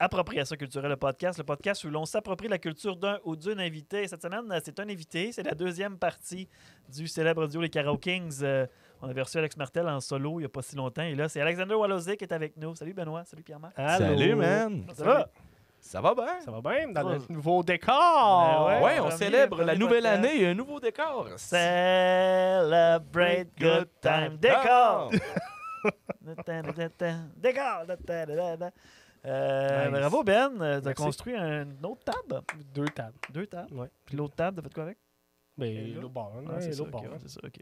Appropriation culturelle, le podcast où l'on s'approprie la culture d'un ou d'une invité. Cette semaine, c'est un invité. C'est la deuxième partie du célèbre duo Les Karaoke Kings. On avait reçu Alex Martel en solo il n'y a pas si longtemps. Et là, c'est Alexander Wallowsy qui est avec nous. Salut Benoît, salut Pierre-Marc. Salut, man. Ça va? Ça va bien. Ça va bien dans le nouveau décor. Ouais, on célèbre la nouvelle podcast. année et un nouveau décor. Celebrate good time. Décor! Décor! Nice. Bravo Ben, tu as Merci. construit une autre table. 2 tables. 2 tables. Ouais. Puis l'autre table, t'as fait quoi avec? Mais Et là? l'autre bord. hein, C'est ça, l'autre bord. ok, ouais, c'est ça, ok.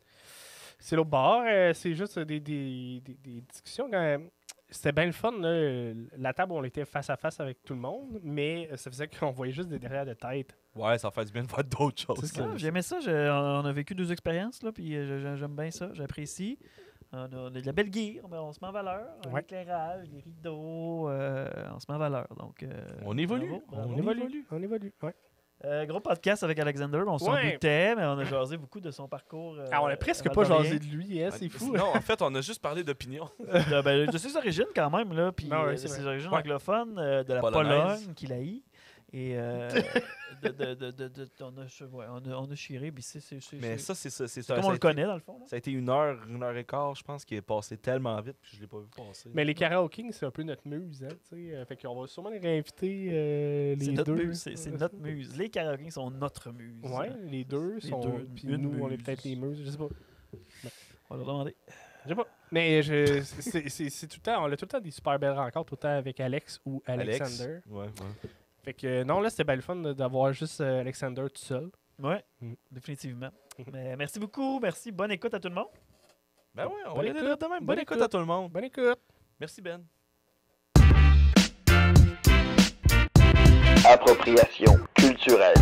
C'est l'autre bord. C'est juste des discussions. C'était bien le fun. Là. La table, on était face à face avec tout le monde, mais ça faisait qu'on voyait juste des derrière de tête. Ouais, ça fait du bien de faire d'autres choses. C'est ça. Ah, j'ai aimé ça. On a vécu 2 expériences, là, puis j'aime bien ça. J'apprécie. On a de la belle gear, mais on se met en valeur. Ouais. L'éclairage, les rideaux, on se met en valeur. Donc, On évolue. bravo. On évolue. Ouais. Gros podcast avec Alexander. On s'en Ouais. doutait, mais on a jasé beaucoup de son parcours. On a presque pas valdorien. jasé de lui, hein, c'est fou. Non, en fait, on a juste parlé d'opinion. De ses origines, quand même, là, puis Non, ouais, de c'est ses vrai. origines Ouais. anglophones, de la Polonaise. Pologne qu'il haït. Et on a chiré, puis Mais ça, c'est ça. c'est ça comme ça on a le été- connaît, dans le fond. Là. Ça a été 1 heure et quart, je pense, qui est passé tellement vite, puis je l'ai pas vu passer. Mais les Karaoke Kings, c'est un peu notre muse. Hein, tu sais. Fait qu'on va sûrement les réinviter C'est les notre deux. muse. C'est notre muse. Les karaokés sont notre muse. Ouais, les deux sont. deux, Puis une nous, on est muse. peut-être les muses. Je sais pas. On va leur demander. Je sais pas. Mais c'est tout le temps, on a tout le temps des super belles rencontres, tout le temps avec Alex ou Alexander. Ouais. Fait que non, là, c'était bien le fun d'avoir juste Alexander tout seul. Ouais, Mm. définitivement. Mais merci beaucoup. Merci. Bonne écoute à tout le monde. Ben ouais, on Bonne va l'aider écoute. de même. Bonne Bonne écoute à tout le monde. Bonne écoute! Merci, Ben. Appropriation culturelle.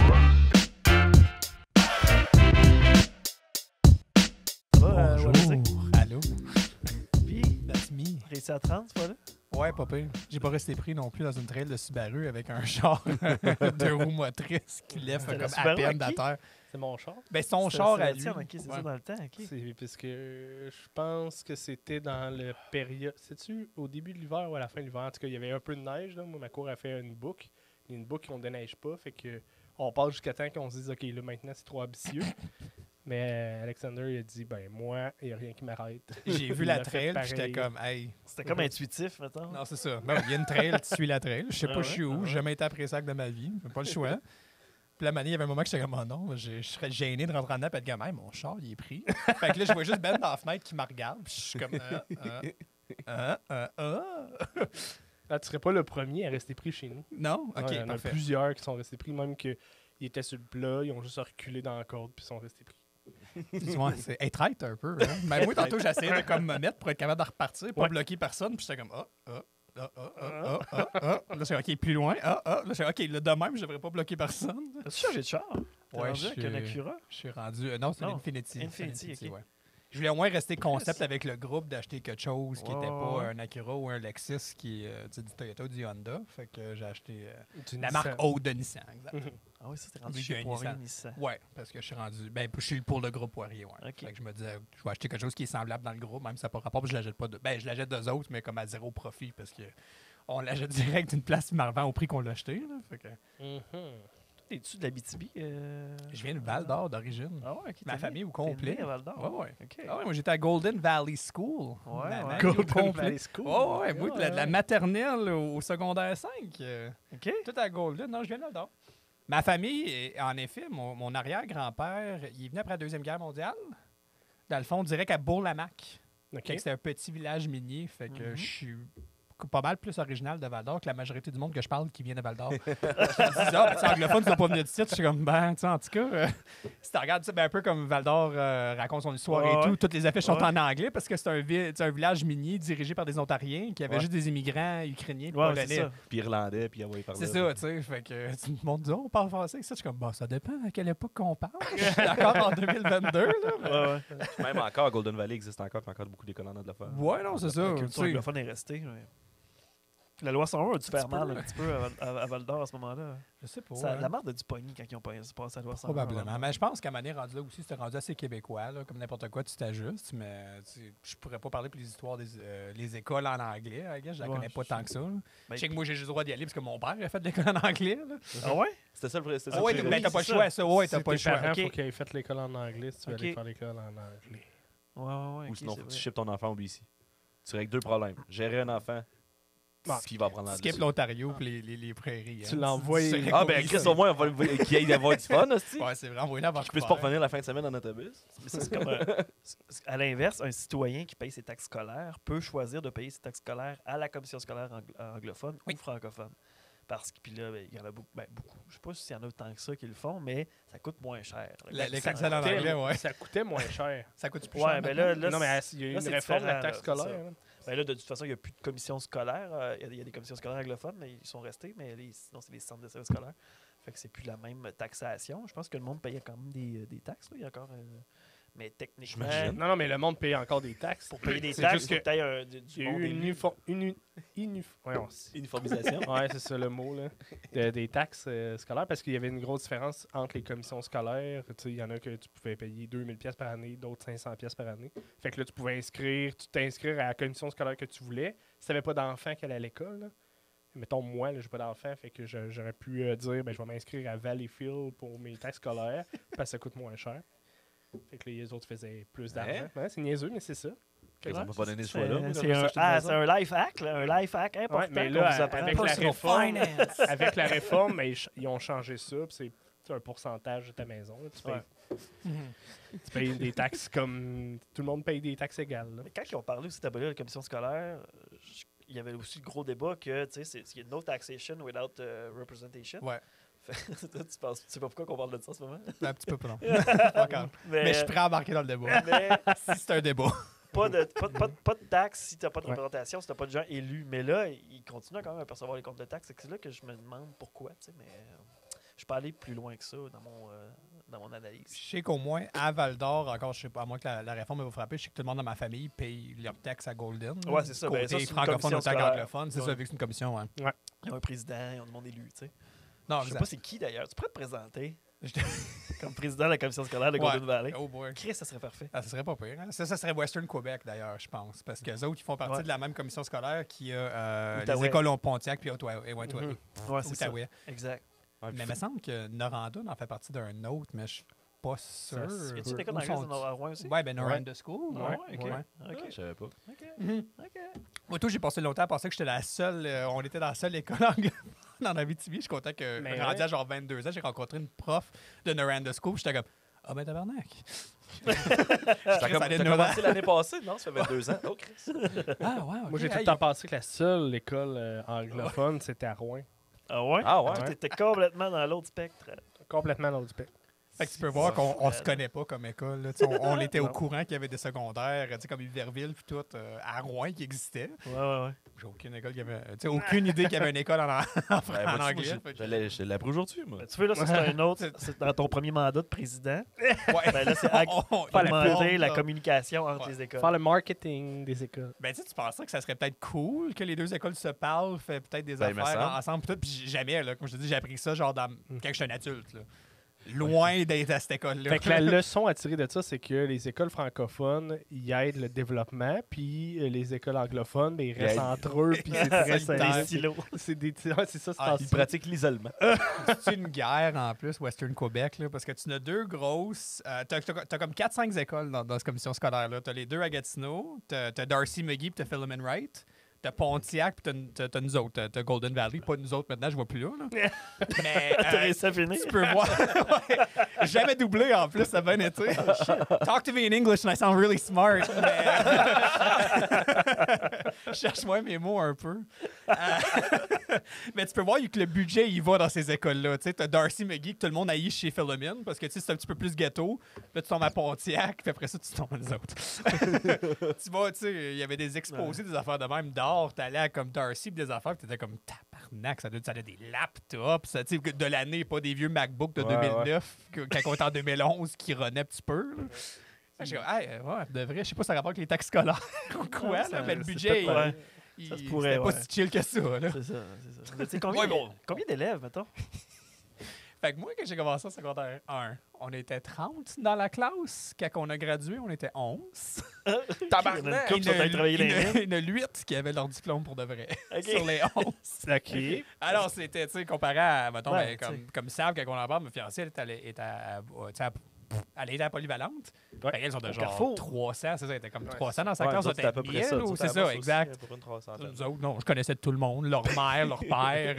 Ça va, Wallowsy? Allô? Puis, That's me. réussi à 30, c'est pas là? Ouais, pas pire. J'ai pas resté pris non plus dans une trail de Subaru avec un char de roues motrices qui lève C'était comme la à Subaru à peine de qui? terre. C'est mon char. Ben, son C'est char la à lui. tienne, ok, c'est ça Ouais. dans le temps, ok. C'est parce que je pense que c'était dans le période. C'est-tu au début de l'hiver ou à la fin de l'hiver? En tout cas, il y avait un peu de neige. Là. Moi, ma cour a fait une boucle. Une boucle qu'on ne déneige pas. Fait que on passe jusqu'à temps qu'on se dise, OK, là, maintenant, c'est trop ambitieux. Mais Alexander, il a dit, ben, moi, il n'y a rien qui m'arrête. J'ai vu Il la a fait trail, puis j'étais pareil. comme, hey. C'était comme intuitif, mettons. Non, c'est ça. Ben, il y a une trail, tu suis la trail. Je sais Ah pas ouais? je suis où. Ah ouais. J'ai jamais été après ça de ma vie. J'ai pas le choix. Puis la manie, il y avait un moment que j'étais comme, oh non, je serais gêné de rentrer en dedans et être comme, hey, mon char, il est pris. Fait que là, je vois juste Ben dans la fenêtre qui me regarde. Puis je suis comme, Ah, tu serais pas le premier à rester pris chez nous. Non? Ok, Ouais, il y en a parfait. plusieurs qui sont restés pris, même qu'ils étaient sur le plat, ils ont juste reculé dans la corde puis sont restés pris. Ouais, c'est être right un peu. Hein? Mais moi, tantôt, j'essayais de comme me mettre pour être capable de repartir, pas Ouais. bloquer personne. Puis j'étais comme, Là, c'est OK, plus loin. Là, c'est OK, là, de même, je devrais pas bloquer personne. As-tu changé de char? T'es Ouais, rendu je avec suis- un Acura? Je suis rendu. Non, c'est Non, l'Infinity. Infinity, ok. Ouais. Je voulais au moins rester concept avec le groupe d'acheter quelque chose qui n'était Ouais. pas un Acura ou un Lexus qui est du Toyota ou du Honda. Fait que j'ai acheté Du la Nissan. marque haute de Nissan. Exact. Ah oui, ça, t'es rendu Lui, chez j'ai un Poirier Nissan. Nissan. Ouais, parce que je suis rendu. Ben, je suis pour le groupe Poirier. Ouais. Ok. Fait que je me disais, je vais acheter quelque chose qui est semblable dans le groupe, même si ça n'a pas rapport, puis je l'achète pas de. Ben, je l'achète d'eux autres, mais comme à zéro profit, parce que on l'achète direct d'une place qui me revend au prix qu'on l'a acheté. Là. Fait que Mhm. T'es-tu de la BTB? je viens de Val d'Or d'origine. Ah ouais, ok. Ma t'es famille né- au complet. T'es né à Val-d'Or? Ouais, ouais. OK. Ah ouais, moi j'étais à Golden Valley School. Ouais, Ma- ouais. ma vie Golden au complet. Valley School. Ouais, ouais, moi, de la ouais. maternelle au secondaire 5. OK. Tout à Golden. Non, je viens de là-dedans. Ma famille, en effet, mon arrière-grand-père, il est venu après la Deuxième Guerre mondiale. Dans le fond, direct à Bourg-la-Mac. OK. Fait que c'était un petit village minier. Fait que Mhm. je suis pas mal plus original de Val-d'Or que la majorité du monde que je parle qui vient de Val-d'or. Je me dis, ah, ben, tu sais, anglophone, tu dois pas venir de site. Je suis comme, ben, tu sais, en tout cas, si tu regardes, tu sais, ben, un peu comme Val-d'or raconte son histoire Ouais, et ouais. tout, toutes les affiches sont Ouais. en anglais parce que c'est un village minier dirigé par des Ontariens qui avaient Ouais. juste des immigrants ukrainiens et Ouais, polonais. c'est ça. Puis irlandais, puis on va y parler. C'est ça, tu sais. Fait que tu me montres, on parle français. Ça, je suis comme, bah, ça dépend à quelle époque qu'on parle. Je suis d'accord en 2022, là. mais- Ouais, ouais. Même encore, Golden Valley existe encore, puis encore beaucoup d'écoles en anglophone. Ouais, non, c'est ça. La tu culture sais. anglophone est restée. Ouais. La loi 101 a dû faire peu, mal là. un petit peu à Val-d'Or à ce moment-là. Je sais pas. La marde a dû pogner quand ils ont passé la loi 101. Probablement. Mais je pense qu'à manière rendu là aussi, c'était rendu assez québécois. Là, comme n'importe quoi, tu t'ajustes. Mais je pourrais pas parler pour les histoires des les écoles en anglais. Je la Ouais, connais pas tant que ça. Là. Ben, Je sais que moi, j'ai juste le droit d'y aller parce que mon père a fait de l'école en anglais. Là. Ah ouais? C'était ça le vrai. C'était ça Ah le ouais, vrai. mais t'as pas le c'est choix, ça. Ouais, t'as Si pas le tes choix. parents, Ok. faut qu'ils aient fait l'école en anglais si tu veux Ok. aller faire l'école en anglais. Ouais. Ou sinon, c'est faut que tu vrai. shippes ton enfant au BC. Tu règles deux problèmes. Gérer un enfant, Bon. qui va apprendre l'anglais. Skip l'Ontario et les prairies. Tu hein. l'envoies- serais Ah, ben, cool, Chris, ça. au moins, on va qu'il y ait d'avoir du fun, aussi. Ouais, c'est vraiment envoyé là avant Qu'il puisse pas revenir la fin de semaine en autobus. Mais ça, c'est comme à l'inverse, un citoyen qui paye ses taxes scolaires peut choisir de payer ses taxes scolaires à la commission scolaire anglophone Oui. ou francophone. Parce que, puis là, ben, il y en a beaucoup. Je sais pas s'il y en a autant que ça qui le font, mais ça coûte moins cher. Les Ça taxes en coûtait- anglais, ouais. Ça coûtait moins cher. Ça coûte plus Ouais, cher. ben maintenant. là, Non, mais il y a eu là, une c'est réforme de la différent, taxe là, c'est scolaire. ça. là. Ben là, de toute façon, il n'y a plus de commission scolaire. Il y a des commissions scolaires anglophones, mais ils sont restés. Mais sinon, c'est des centres de services scolaires. Fait que c'est plus la même taxation. Je pense que le monde payait quand même des taxes. Là. Il y a encore. Mais techniquement, J'imagine. Non, mais le monde paye encore des taxes. pour payer des C'est taxes, juste il faut que que tu aies du Il y a monde eu élu. Uniformisation. Ouais, c'est ça le mot, là. Des taxes scolaires, parce qu'il y avait une grosse différence entre les commissions scolaires. Tu sais, il y en a que tu pouvais payer 2000 pièces par année, d'autres 500 pièces par année. Fait que là, tu pouvais t'inscrire à la commission scolaire que tu voulais. Si tu n'avais pas d'enfant qui allait à l'école, là. Mettons, moi, là, j'ai pas d'enfant, fait que j'aurais pu dire, ben, je vais m'inscrire à Valleyfield pour mes taxes scolaires, parce que ça coûte moins cher. Fait que les autres faisaient plus d'argent. Ouais, c'est niaiseux, mais c'est ça. On Ouais, va pas donner ce c'est- choix-là. c'est un life hack, là, un life hack important Ouais, mais qu'on là, vous apprend. avec la Personal réforme, finance. avec la réforme, ben, ils ont changé ça, puis c'est un pourcentage de ta maison. Là. Tu payes des taxes comme tout le monde paye des taxes égales. Là. Mais quand ils ont parlé aussi d'abolir la commission scolaire, il y avait aussi le gros débat que, tu sais, il y a no taxation without representation. Ouais. Tu sais pas pourquoi on parle de ça en ce moment? Un petit peu, non. Encore. Mais je suis prêt à embarquer dans le débat. mais Si c'est un débat. pas de taxes si tu n'as pas de Ouais. représentation, si tu n'as pas de gens élus. Mais là, ils continuent quand même à percevoir les comptes de taxes. C'est là que je me demande pourquoi, tu sais, mais je peux aller plus loin que ça dans mon analyse. Je sais qu'au moins, à Val-d'Or, encore, je sais pas, à moins que la réforme va frapper, je sais que tout le monde dans ma famille paye leur taxe à Golden. Ouais, c'est ça. Ben, Côté ça, c'est une francophone commission autant scolaire. qu'anglophone. C'est Ouais. ça, vu que c'est une commission, ouais. Ils ont un président, ils ont du monde élu, tu sais. Non, Je sais exact. pas c'est qui d'ailleurs. Tu pourrais te présenter Je- comme président de la commission scolaire de Ouais. Golden Valley. Oh boy. Chris, ça serait parfait. Ah, ça serait pas pire. Hein? Ça serait Western Québec, d'ailleurs, je pense. Parce qu'eux autres, ils font partie Ouais. de la même commission scolaire qui a les Outaouais. écoles en Pontiac puis Outaouais. Ouais, c'est ça. Outaouais. Exact. Mais il me semble que Noranda en fait partie d'un autre, mais je suis pas sûr. Y a-tu une école Où d'anglais sont- à Rouen aussi? Ouais, ben Noranda School. Ouais, ok. Ouais. Ok. Je savais pas. Ok. Mhm. Ok. Moi, tout, j'ai passé longtemps à penser que j'étais la seule. On était dans la seule école anglophone en Abitibi. Je suis content que, Mais rendu ouais. à genre 22 ans, j'ai rencontré une prof de Noranda School. J'étais comme, ah ben tabarnak. T'as commencé l'année passée, non? Ça fait 22 ans. Oh, Chris. Ah ouais, ok. Moi, j'ai tout le Hey, temps pensé que la seule école anglophone, c'était à Rouen. Ah ouais? Ah ouais? Toi, t'étais complètement dans l'autre spectre. Complètement dans l'autre spectre. Fait que tu peux voir qu'on on se Ouais. connaît pas comme école. Là. Tu sais, on était au Non. courant qu'il y avait des secondaires, tu sais, comme Iberville puis tout, à Rouen qui existait. Ouais. J'ai aucune école qui avait. Tu sais, aucune idée qu'il y avait une école en Ben, en vois-tu, moi, anglais. Fait que- je l'ai appris aujourd'hui, moi. Ben, tu vois, là, ça, c'est un autre. C'est dans ton premier mandat de président. Ouais. Ben, là, c'est Pas augmenter la communication entre Ouais. les écoles. Faire le marketing des écoles. Ben, tu sais, tu penserais que ça serait peut-être cool que les deux écoles se parlent, fait peut-être des Ben, il me affaires semble. ensemble, pis tout. Puis jamais, là, comme je te dis, j'ai appris ça genre quand j'étais un adulte. Là. Loin d'être à cette école-là. Fait que la leçon à tirer de ça, c'est que les écoles francophones, ils aident le développement, puis les écoles anglophones, ben, ils restent Ils entre eux, puis c'est très Solidaire. Des silos. C'est ouais, c'est ça, c'est Ah, en Ils ça. pratiquent l'isolement. C'est une guerre en plus, Western Québec, là, parce que tu en as deux grosses. T'as comme 4-5 écoles dans cette commission scolaire-là. T'as les deux à Gatineau, t'as Darcy McGee puis t'as Philomen Wright. T'as Pontiac puis t'as nous autres. T'as Golden Valley, pas nous autres maintenant, je vois plus là. là. Mais T'as réussi à finir? tu peux voir. Ouais. Jamais doublé en plus, ça a bien été. Talk to me in English and I sound really smart. Mais... Cherche-moi mes mots un peu. Mais tu peux voir que le budget, il va dans ces écoles-là. Tu sais, t'as Darcy McGee que tout le monde haït chez Philomene parce que tu sais, c'est un petit peu plus ghetto. Là, tu tombes à Pontiac, puis après ça, tu tombes à nous autres. Tu vois, tu sais, il y avait des exposés, des affaires de même d'or. T'allais à comme Darcy, puis des affaires, puis t'étais comme tabarnak. Ça a des laptops, ça, tu sais, de l'année, pas des vieux MacBooks de Ouais, 2009, quand on est en 2011, qui renaient un petit peu. Là. J'ai dit, hey, ouais, de vrai, je sais pas si ça rapporte avec les taxes scolaires ou quoi, là, mais le budget, peut-être Ça se pourrait, C'était pas ouais. si chill que ça, là. C'est ça, c'est ça. Tu sais, combien, Ouais, bon. combien d'élèves, mettons? Fait que moi, quand j'ai commencé en secondaire 1, on était 30 dans la classe. Quand on a gradué, on était 11. Tabarnak! Comme ça, t'as travaillé les mains. Il y en a 8 qui avaient leur diplôme pour de vrai. Ok. Sur les 11. OK. Alors, c'était, tu sais, comparé à, mettons, Ouais, ben, tu sais. comme Sav, quand on en parle, ma fiancée, elle était à Polyvalente. Ouais. Fait qu'elles sont de Au genre Carrefour. 300, c'est ça, elle était comme Ouais, 300 dans sa Ouais, classe. nous On autres, c'était à peu était près 1000, ça. ou c'est C'était à ça, peu exact. près une 300. Nous autres, non, je connaissais tout le monde. Leur mère, leur père,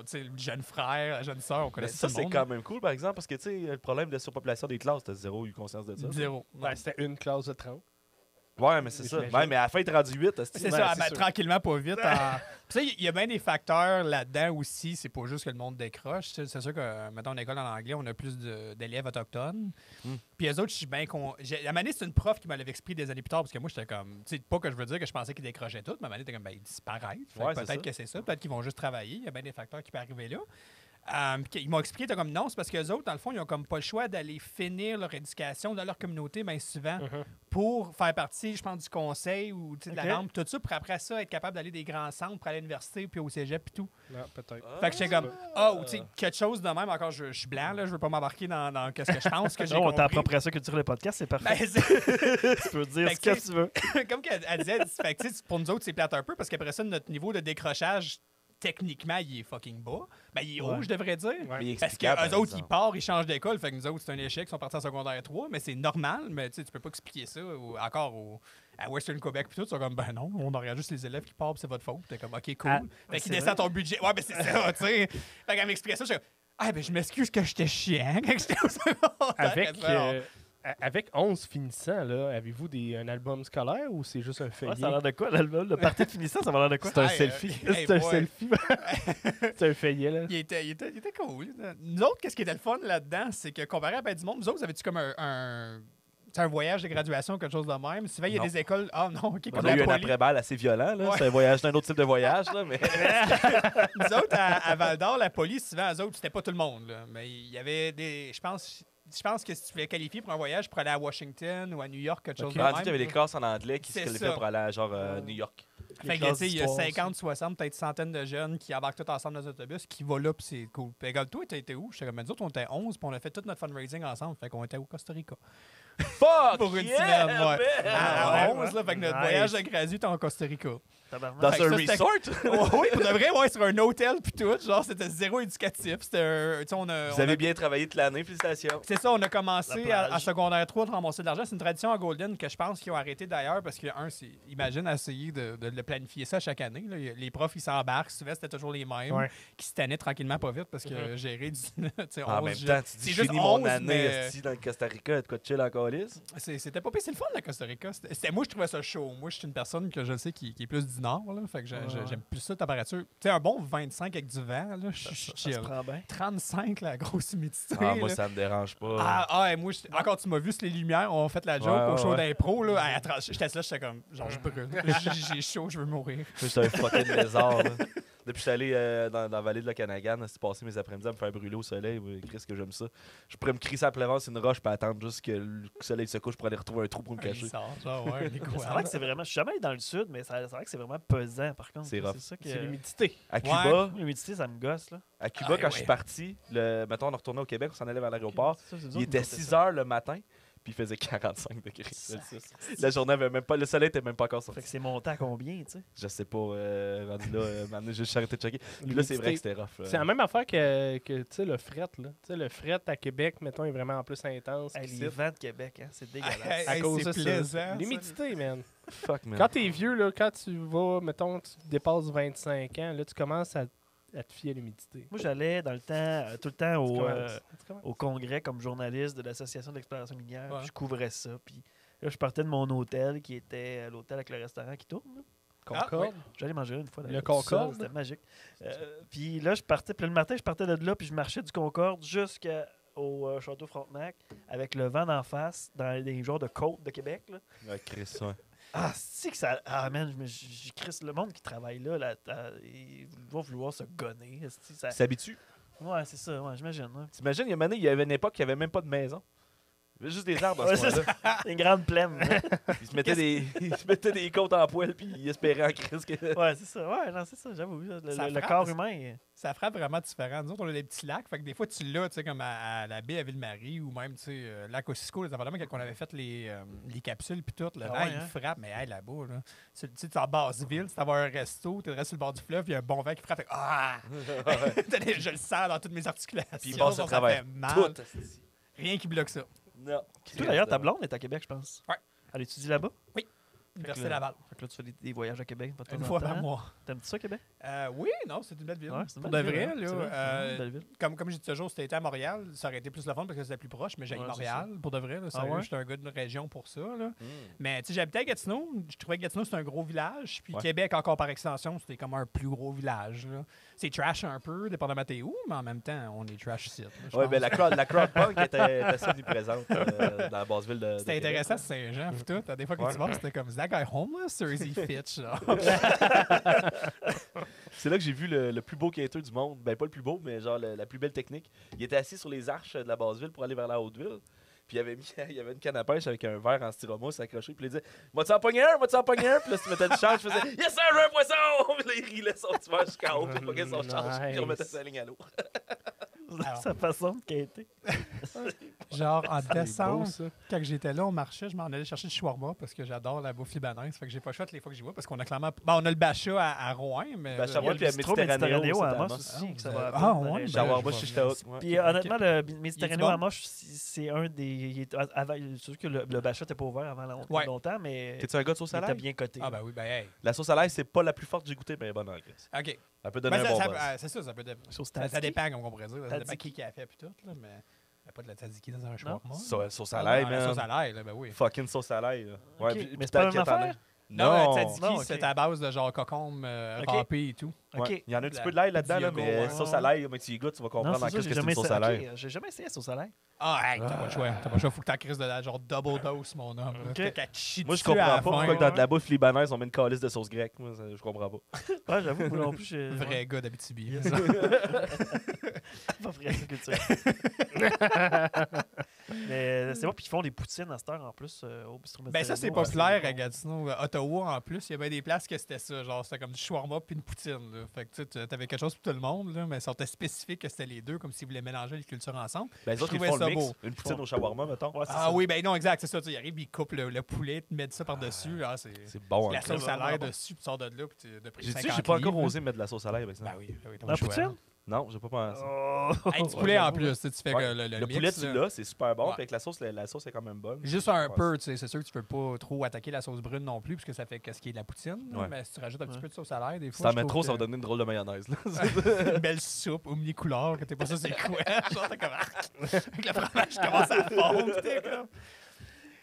tu sais, le jeune frère, la jeune sœur, on Mais connaissait ça, tout le c'est monde. quand même cool, par exemple, parce que, tu sais, le problème de surpopulation des classes, t'as zéro eu conscience de ça. Zéro. Ben, c'était une classe de 30. Ouais, mais c'est ça. J'imagine. Ouais, mais à la fin, t'es rendu 8. C'est ça, ben, tranquillement, pas vite. Puis ça, il y a bien des facteurs là-dedans aussi. C'est pas juste que le monde décroche. Tu sais, c'est sûr que, mettons, en école en anglais, on a plus d'élèves autochtones. Puis les autres, je suis bien la manée, c'est une prof qui me l'avait expliqué des années plus tard, parce que moi, j'étais comme. Tu sais, pas que je veux dire que je pensais qu'ils décrochaient tout, mais manée, était comme, ben, ils disparaissent. Fait que Ouais, c'est peut-être ça. que c'est ça. Peut-être qu'ils vont juste travailler. Il y a bien des facteurs qui peuvent arriver là. Puis ils m'ont expliqué, t'es comme non, c'est parce que les autres, dans le fond, ils ont comme pas le choix d'aller finir leur éducation dans leur communauté, bien souvent, pour faire partie, je pense, du conseil ou tu sais, de Ok. la lampe, tout ça, pour après ça, être capable d'aller des grands centres, pour aller à l'université, puis au cégep, puis tout. Non, peut-être. Fait que j'étais comme, ou tu sais, quelque chose de même, encore, je suis blanc, là, je veux pas m'embarquer dans qu'est-ce que je pense, que j'ai Non, on compris. t'apprend ça culture le podcast, c'est parfait. Ben, c'est- Tu peux dire Fait ce que que tu veux. comme elle disait, fait que, tu sais, pour nous autres, c'est plate un peu, parce qu'après ça, notre niveau de décrochage, techniquement, il est fucking bas. Ben, il est haut, Ouais. je devrais dire. Ouais. Mais Parce explicable, qu'eux par autres, ils exemple. partent, ils changent d'école. Fait que nous autres, c'est un échec. Ils sont partis en secondaire 3, mais c'est normal. Mais tu sais, tu peux pas expliquer ça. À Western Quebec, puis tout, ils sont comme, ben non, on regarde juste les élèves qui partent, puis c'est votre faute. T'es comme, OK, cool. Ah, fait c'est qu'ils descendent ton budget. Ouais, ben c'est ça, tu sais. Fait qu'elle m'expliquait ça, je suis comme, ah, ben je m'excuse que j'étais chiant quand j'étais au secondaire. Avec, Elle fait, avec 11 finissants, là, avez-vous un album scolaire ou c'est juste un Ouais, feuillet? ça a l'air de quoi, l'album? Le party de finissant, ça va l'air de quoi? C'est un Hey, selfie. hey, C'est un boy. selfie. C'est un feuillet, là. Il était cool. Nous autres, qu'est-ce qui était le fun là-dedans, c'est que comparé à ben du monde, nous autres, vous avez-tu comme un voyage de graduation ou quelque chose de même? Souvent, il y a Non. des écoles. Ah non, OK, On comme a la eu un Poly. après-balle assez violent, là. Ouais. C'est un voyage d'un autre type de voyage, là, mais... Nous autres, à Val-d'Or, la police, souvent, eux autres, c'était pas tout le monde. Là. Mais il y avait des. Je pense que si tu voulais qualifier pour un voyage pour aller à Washington ou à New York, quelque chose de Rendu même. qu'il y avait des classes en anglais qui se C'est qualifiaient ça. pour aller à genre New York. Fait que, tu sais, il y a 50, 60, peut-être centaines de jeunes qui embarquent tous ensemble dans un autobus, qui vont là, puis c'est cool. Puis, regarde, toi, t'étais où? J'étais comme, nous autres, on était 11, puis on a fait tout notre fundraising ensemble. Fait qu'on était au Costa Rica. Fuck! Pour une yeah, semaine, ouais. man! À ouais, 11, là, fait que notre nice. voyage de gradu était en Costa Rica. Tabarnak. Dans Fait que un ça, c'était- resort? Oui, pour de vrai, ouais, sur un hôtel, puis tout. Genre, c'était zéro éducatif. C'était un. Tu sais, on a. Vous on a- avez bien travaillé toute l'année, félicitations. C'est ça, on a commencé La à plage. secondaire 3 de ramasser de l'argent. C'est une tradition à Golden que je pense qu'ils ont arrêté d'ailleurs parce que, imagine essayer de le planifier ça chaque année. Là. Les profs, ils s'embarquent. Souvent, c'était toujours les mêmes Ouais. qui se tannaient tranquillement pas vite parce que gérer du. tu sais, En 11 même jeunes- temps, tu c'est dis, je juste finis mon 11, année mais- esti, dans le Costa Rica, de quoi de chill encore lisse. C'était pas pire, c'est le fun, la Costa Rica. Moi, je trouvais ça chaud. Moi, je suis une personne que je sais qui est plus du nord. Là, fait que j'aime plus ça, la température. Tu sais, un bon 25 avec du vent, là, je suis Ça se chill. prend bien. 35, la grosse humidité. Ah, moi, là. ça me dérange pas. Et moi, encore, tu m'as vu sur les lumières, on a fait la joke Ouais, au show ouais. d'impro. Là. J'étais là, j'étais comme, genre, je brûle. J'ai chaud, je veux mourir. Je suis un fucking lézard, là. Depuis que je suis allé dans la vallée de l'Okanagan, c'est passé mes après-midi à me faire brûler au soleil. Oui, Chris, que j'aime ça. Je pourrais me crisser à plein sur une roche puis attendre juste que le soleil se couche pour aller retrouver un trou pour me cacher. Il sort, genre, ouais, les C'est vrai que c'est vraiment. Je suis jamais allé dans le sud, mais c'est vrai que c'est vraiment pesant, par contre. C'est rough. ça que. C'est l'humidité. À Cuba, L'humidité, ça me gosse, là. quand je suis parti, mettons, on retournait au Québec, on s'en allait vers l'aéroport. Ça, c'est dur Il de était monter 6 ça. heures le matin, puis il faisait 45 degrés. La journée avait même pas. Le soleil était même pas encore Fait sorti. que c'est monté à combien, tu sais? Je sais pas, rendu là, maintenant, j'ai juste arrêté de checker. Puis là, c'est vrai que c'était rough. là. C'est la même affaire que tu sais, le fret, là. Tu sais, le fret à Québec, mettons, est vraiment en plus intense. Hey, qu'ici. les vents de Québec, hein, c'est dégueulasse. Hey, à cause c'est de plaisant, ça. ça. L'humidité, man. Fuck, man. Quand t'es vieux, là, quand tu vas, mettons, tu dépasses 25 ans, là, tu commences à te fier à l'humidité. Moi, j'allais dans le temps, tout le temps Tu au, commences. Tu commences. au congrès comme journaliste de l'Association d'exploration minière. Ouais. Puis je couvrais ça. Puis là, je partais de mon hôtel qui était l'hôtel avec le restaurant qui tourne. là. Concorde. J'allais manger une fois. Le d'ailleurs, tout seul, Concorde? C'était magique. Puis là, je partais. Puis le matin, je partais de là. Puis je marchais du Concorde jusqu'au Château Frontenac avec le vent d'en face dans des genres de côtes de Québec. Là. Ouais, Chris, ouais. Ah, c'est que ça. Ah, man, j'ai crisse le monde qui travaille là, ils vont vouloir se gonner. esti, ça... Tu t'habitues? Ouais, c'est ça, ouais, j'imagine. Ouais. T'imagines, il y a une époque, il n'y avait même pas de maison. Il y avait juste des arbres dans Ouais, ce c'est coin-là. Une grande plaine. Ils se mettaient des côtes en poêle puis ils espéraient en crise que... Ouais, c'est ça. Ouais, non, c'est ça, j'avoue. Le Ça frappe, corps ça. humain. Ça frappe vraiment différent. Nous autres, on a des petits lacs. Fait que des fois, tu l'as, tu sais, comme à la baie à Ville-Marie ou même, tu sais, lac Ossisco, les appartements, quand on avait fait les capsules puis tout, le Ah vent, ouais, il hein? frappe. Mais hey, là-bas, là, tu sais, t'es en basse-ville, tu vas un resto, t'es resté sur le bord du fleuve, puis il y a un bon vent qui frappe. Fait que, ah! Je le sens dans toutes mes articulations. Puis il passe à ça travers fait mal. tout. Rien qui bloque ça. Non. Toi, d'ailleurs, ta blonde est à Québec, je pense. Ouais. Elle étudie là-bas. Université que là- Laval. Fait que là, tu fais des voyages à Québec. Pas de temps Une en fois temps. par mois. T'aimes-tu ça, Québec? Oui, non, c'est une belle ville. Ouais, c'est une Pour belle de ville, vrai, hein. là, C'est vrai, c'est une belle ville. comme j'ai dit ce jour, c'était été à Montréal, ça aurait été plus le fun parce que c'était plus proche, mais j'ai Ouais, Montréal, pour de vrai. Là, Ah sérieux, ouais? j'étais un gars d'une région pour ça. Là. Mm. Mais tu sais, j'habitais à Gatineau, je trouvais que Gatineau, c'était un gros village, puis Ouais. Québec, encore par extension, c'était comme un plus gros village. Là. C'est trash un peu, dépendamment de où, mais en même temps, on est trash ici. Ouais, ben la crowd punk était assez omniprésente dans la basse ville de C'était Québec. intéressant, Saint-Jean, puis tout. Des fois, quand Ouais. tu vas, c'était comme, is that guy homeless or is he fit? Genre? C'est là que j'ai vu le plus beau skater du monde. Ben, pas le plus beau, mais genre la plus belle technique. Il était assis sur les arches de la basse ville pour aller vers la haute ville. Puis il y avait une canne à pêche avec un verre en styromousse accroché. Puis il disait M'as-tu en pogné un M'as-tu en pogné un Puis là, si tu mettais du change, je faisais Yes, sir, j'ai un poisson Puis là, il rilait son petit verre jusqu'en haut. Puis il pognait son change. Puis il remettait sa ligne à l'eau. Alors. Sa façon de quêter. Genre, en C'est beau, décembre, ça. quand j'étais là, on marchait, je m'en allais chercher du shawarma parce que j'adore la bouffe libanaise. Fait que j'ai pas choisi les fois que j'y vois parce qu'on a clairement. Bon, on a le Bacha à Rouen, mais. Bacha à Il y a Rouen, puis à le bistrot Méditerranéo, Méditerranéo à c'est à Amos Amos. aussi. que ça Ah, va ah, bien, ouais, ben, Shawarma je vais chez regarder. Ch'taouk. Puis honnêtement, le Il Méditerranéo est à Moche, c'est un des. C'est sûr que le Bachat n'était pas ouvert avant Ouais. longtemps, mais T'es-tu un gars de sauce il à était l'ail bien coté. Ah, ben oui, ben, hey. La sauce à l'ail, c'est pas la plus forte que j'ai goûtée, mais elle est bonne en Grèce. OK. Elle peut donner Ben, un bon buzz. c'est ça, ça peut dépendre. Sauce Ça tzatziki. dépend, comme on pourrait dire. Ça dépend Tzatziki. qui a fait, puis tout, là, mais. Il n'y a pas de la tzatziki dans un shawarma. Sauce à Ah, l'ail, non, la man. sauce à l'ail, là, ben oui. Fucking sauce à l'ail. là. Ok, puis- mais puis c'est pas la peut-être même qu'il y en a- affaire? Non, la non, tzatziki, ok. c'est à base de genre concombre Ok. râpé et tout. Ouais. OK. Il y en a un petit La- peu de l'ail là-dedans, du là, yogourt, mais ouais. sauce à l'ail, mais tu y goûtes, tu vas Non, comprendre en c'est ça, qu'est-ce j'ai que c'est jamais une sauce à l'ail. essayé. J'ai jamais essayé la sauce à l'ail. Ah, hey, t'as pas le choix. T'as pas le choix. Faut que t'en crises de la genre double dose, mon homme. là. Ok. T'as qu'à te chier Moi, je dessus à comprends la pas fin. pourquoi dans de la bouffe libanaise, on met une calice de sauce grecque. Moi, je comprends pas. Ouais, j'avoue, moi non plus, je. Vrai gars d'Abitibi. Pas vrai, c'est culture. Mais c'est bon, puis ils font des poutines à cette heure en plus au bistrot Ben ça, c'est Méditerranéo. populaire à Gatineau. Ottawa, en plus, il y avait des places que c'était ça. Genre, c'était comme du shawarma puis une poutine. Là. Fait que tu sais, t'avais quelque chose pour tout le monde, là, mais ça était spécifique que c'était les deux, comme s'ils voulaient mélanger les cultures ensemble. Ben, les Je autres, ils trouvais font ça le mix. beau. Une poutine au shawarma, mettons. Ouais, c'est Ah ça. oui, ben non, exact, c'est ça. Tu sais, ils arrivent, ils coupent le poulet, ils mettent ça par-dessus. Ah, c'est C'est bon. la hein. sauce à vraiment l'ail bon. dessus, puis tu sors de là, puis tu de prix J'ai dit, 50 j'ai pas encore livres, osé mettre de la sauce à l'ail avec ça. Ben oui, ben oui, t'as La le choix. poutine? Non, j'ai pas pensé. Oh! Hey, du poulet en plus, tu sais, tu fais Ouais. que le Le mix, poulet, tu là. l'as, c'est super bon. Ouais. Puis avec la sauce est quand même bonne. Juste un Ouais. peu, tu sais, c'est sûr que tu peux pas trop attaquer la sauce brune non plus, parce que ça fait ce qui est de la poutine. là, Ouais. Mais si tu rajoutes un petit Ouais. peu de sauce à l'ail, des Si fois. t'en je mets trouve trop, ça va que- donner une drôle de mayonnaise. là. Une belle soupe omnicouleur, que t'es pas ça, c'est quoi? Genre, t'es comme. Avec le fromage qui commence à fondre, t'es comme.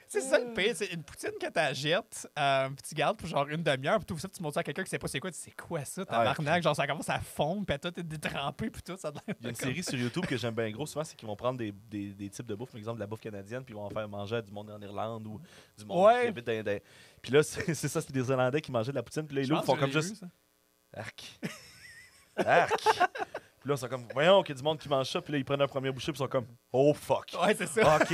C'est ça le pire, c'est une poutine que t'achètes, puis tu gardes pour genre une demi-heure, puis tout ça, puis tu montres ça à quelqu'un qui sait pas c'est quoi, tu sais, c'est quoi ça, tabarnak? Genre, ça commence à fondre, puis tout est détrempé, puis tout, ça a l'air Il y a une comme- série sur YouTube que j'aime bien gros. Souvent, c'est qu'ils vont prendre des types de bouffe, par exemple de la bouffe canadienne, puis ils vont en faire manger à du monde en Irlande ou du monde Ouais. qui habite dans. Puis là, c'est ça, c'est des Irlandais qui mangeaient de la poutine, puis là, ils Je l'ouvrent, pense font comme que j'ai juste. vu ça. Arc. Arc. Puis là, ils sont comme, voyons, qu'il y a du monde qui mange ça, puis là, ils prennent un premier bouchée, puis ils sont comme, oh fuck. Ouais, c'est ça. Ok,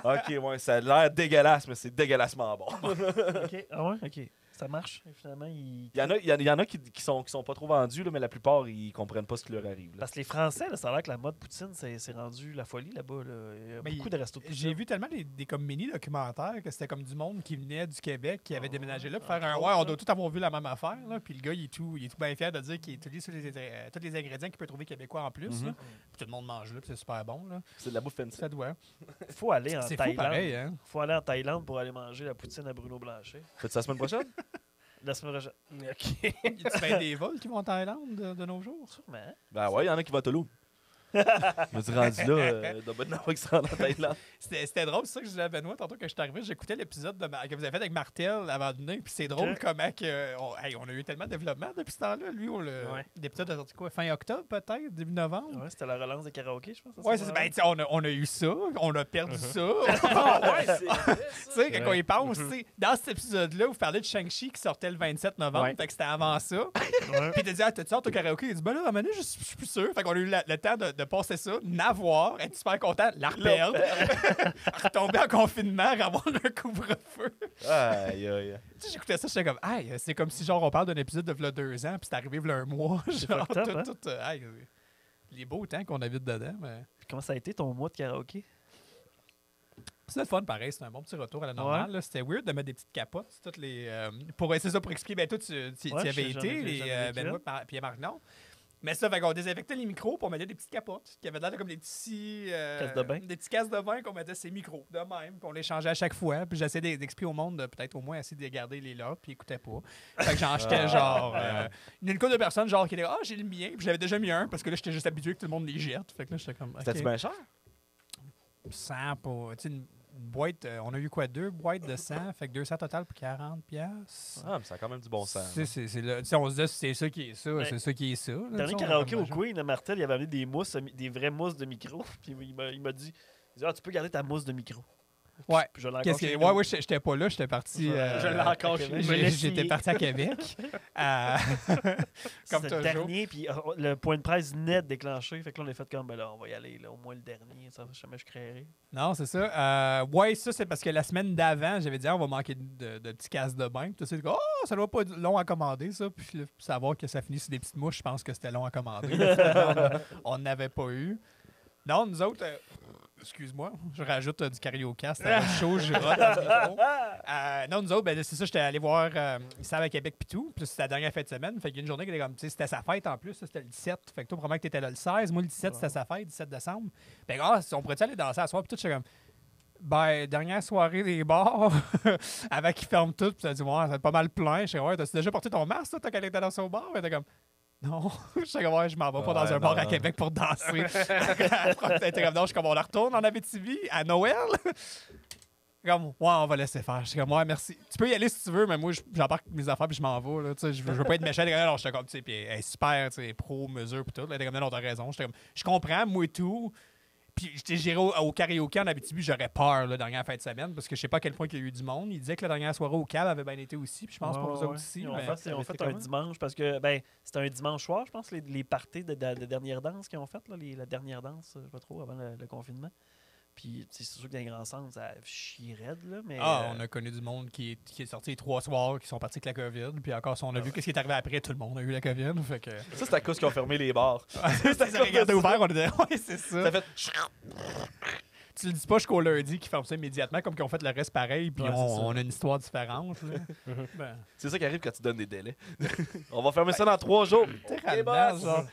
ok, ouais, ça a l'air dégueulasse, mais c'est dégueulassement bon. OK. Ah ouais? OK. Ça marche. Et finalement, ils... Il y en a qui sont pas trop vendus, là, mais la plupart, ils comprennent pas ce qui leur arrive. Là. Parce que les Français, là, ça a l'air que la mode poutine, c'est rendu la folie là-bas. Là. Il y a Mais beaucoup de restos de poutine. J'ai vu tellement des comme mini-documentaires que c'était comme du monde qui venait du Québec, qui avait déménagé là pour faire un. entre Ouais, on autres, doit tout avoir vu la même affaire. Là. Puis le gars, il est tout bien fier de dire qu'il utilise tous les ingrédients qu'il peut trouver québécois en plus. Mhm. là. Puis tout le monde mange là, puis c'est super bon. Là. C'est de la bouffe fancy. Ça doit. Faut aller en C'est fou Thaïlande. pareil, hein? Faut aller en Thaïlande pour aller manger la poutine à Bruno Blanchet. Faites ça la semaine prochaine? La semaine prochaine. Y a-tu bien des vols qui vont en Thaïlande de nos jours? Sûrement. Ben ouais, il y en a qui vont à Toulouse. Je me suis rendu là, de bonne qui se rend en Thaïlande. C'était drôle, c'est ça que je disais à Benoît tantôt que je suis arrivé. J'écoutais l'épisode que vous avez fait avec Martel avant de venir. Puis c'est drôle Ok. comment que, on a eu tellement de développement depuis ce temps-là. Lui, Ouais. l'épisode a sorti quoi? Fin octobre peut-être? Début novembre? Ouais, c'était la relance des karaokés, je pense. à ce Ouais, c'est ça. moment-là. Ben, tu sais, on a eu ça, on a perdu ça. Ah ouais, c'est Tu sais, quand on y pense, tu sais, dans cet épisode-là, vous parlez de Shang-Chi qui sortait le 27 novembre, Ouais. fait que c'était avant ça. Ouais. Puis t'as dit, ah, t'as-tu hâte au karaoké? Il dit, ben là, à un moment donné, je suis plus sûr. Fait qu'on a eu le temps de de passer ça, n'avoir, être super content, la reperdre, retomber en confinement, avoir un couvre-feu. Aïe, aïe. Tu sais, j'écoutais ça, j'étais comme, hey, c'est comme si genre on parle d'un épisode de v'là 2 ans, puis c'est arrivé v'là un mois. Genre, fucked up, hein? hey, les beaux temps qu'on habite dedans. Mais... Comment ça a été ton mois de karaoké? C'était le fun, pareil. C'était un bon petit retour à la normale. Là. C'était weird de mettre des petites capotes. Toutes les, c'est ça pour expliquer. Ben, toi, tu y avais été. Ben, moi, puis Marc-Non. Mais ça, fait qu'on désinfectait les micros pour mettre des petites capotes qui avaient l'air de comme des petits... Casses de bain. Des petits casses de bain qu'on mettait ces micros de même. Puis on les changeait à chaque fois. Puis j'essayais d'expliquer au monde de peut-être au moins essayer de garder les là. Puis ils écoutaient pas. Fait que j'en jetais genre... Il y a une couple de personnes genre qui étaient « Ah, j'ai le mien. » Puis j'avais déjà mis un parce que là, j'étais juste habitué que tout le monde les jette. Fait que là, j'étais comme... C'était-tu bien cher? 100 pour... Tu sais, une boîte... on a eu quoi? 2 boîtes de 100. Fait que 200 total pour 40$. Ah, mais ça a quand même du bon sens. C'est là. Tu sais, on se dit c'est ça qui est ça. Ouais. C'est ça qui est ça. Là, Dernier tu sais, karaoké on au Queen, Martel, il avait amené des mousses, des vraies mousses de micro. Puis il m'a dit, ah, tu peux garder ta mousse de micro. Ouais. Puis je l'ai encore Qu'est-ce chez que... nous. Ouais, j'étais pas là, j'étais parti. Je l'ai encore chez nous. J'étais parti à Québec. Comme C'était le toujours. dernier, puis le point de presse net déclenché. Fait que là, on a fait comme, ben là, on va y aller, là, au moins le dernier. Ça, jamais je créerai. Non, c'est ça. Ouais, ça, c'est parce que la semaine d'avant, j'avais dit, on va manquer de petits casses de bain. Puis tu sais, oh, ça doit pas être long à commander, ça. Puis savoir que ça finit sur des petites mouches, je pense que c'était long à commander. On n'avait pas eu. Non, nous autres. Excuse-moi, je rajoute du karaoke, c'était chaud, je rote dans le micro. Non, nous autres, ben, c'est ça, j'étais allé voir Sam à Québec pis tout. Puis c'était la dernière fête de semaine. Fait qu'il y a une journée qui était comme, tu sais, c'était sa fête en plus, ça, c'était le 17. Fait que toi, probablement que t'étais là le 16. Moi, le 17, c'était sa fête, 17 décembre. Fait que, on pourrait aller danser à soir, puis tout, j'étais comme, ben, dernière soirée des bars, avant qu'ils ferment tout, puis ça dit, ouais, ça va être pas mal plein. Je suis ouais, t'as déjà porté ton masque, toi, quand t'étais dans au bar? T'es comme, non, je sais comme, ouais, je m'en vais pas dans un bar à Québec pour danser. T'es comme, non, je suis comme, on la retourne en Abitibi à Noël. Comme, ouais, on va laisser faire. Je suis comme, ouais, merci. Tu peux y aller si tu veux, mais moi, j'embarque mes affaires puis je m'en vais. Là, je veux pas être méchant. Alors, j'étais comme, tu sais, puis elle est super, tu sais, pro, mesure, puis tout. Là, t'es comme, non, t'as raison. J'étais comme, je comprends, moi et tout. Puis, j'irais au karaoké en Abitibi, j'aurais peur, la dernière fin de semaine, parce que je sais pas à quel point il y a eu du monde. Il disait que la dernière soirée au cab avait bien été aussi, puis je pense pour vous autres aussi. On fait un dimanche, parce que, ben, c'était un dimanche soir, je pense, les parties de dernière danse qu'ils ont fait, là, la dernière danse, je sais pas trop, avant le confinement. Puis, c'est sûr que dans les grands centres, ça chie raide, là, mais... on a connu du monde qui est sorti 3 soirs, qui sont partis avec la COVID, puis encore, si on a vu qu'est-ce qui est arrivé après, tout le monde a eu la COVID, fait que... Ça, c'est à cause qu'ils ont fermé les bars. Ça regardait ouvert, on était... Ouais, c'est ça. Ça fait... Tu le dis pas jusqu'au lundi qu'ils ferment ça immédiatement, comme qu'ils ont fait le reste pareil, puis Ouais, on a une histoire différente, là. Ben, C'est ça qui arrive quand tu donnes des délais. On va fermer ça dans 3 jours. littéralement, genre...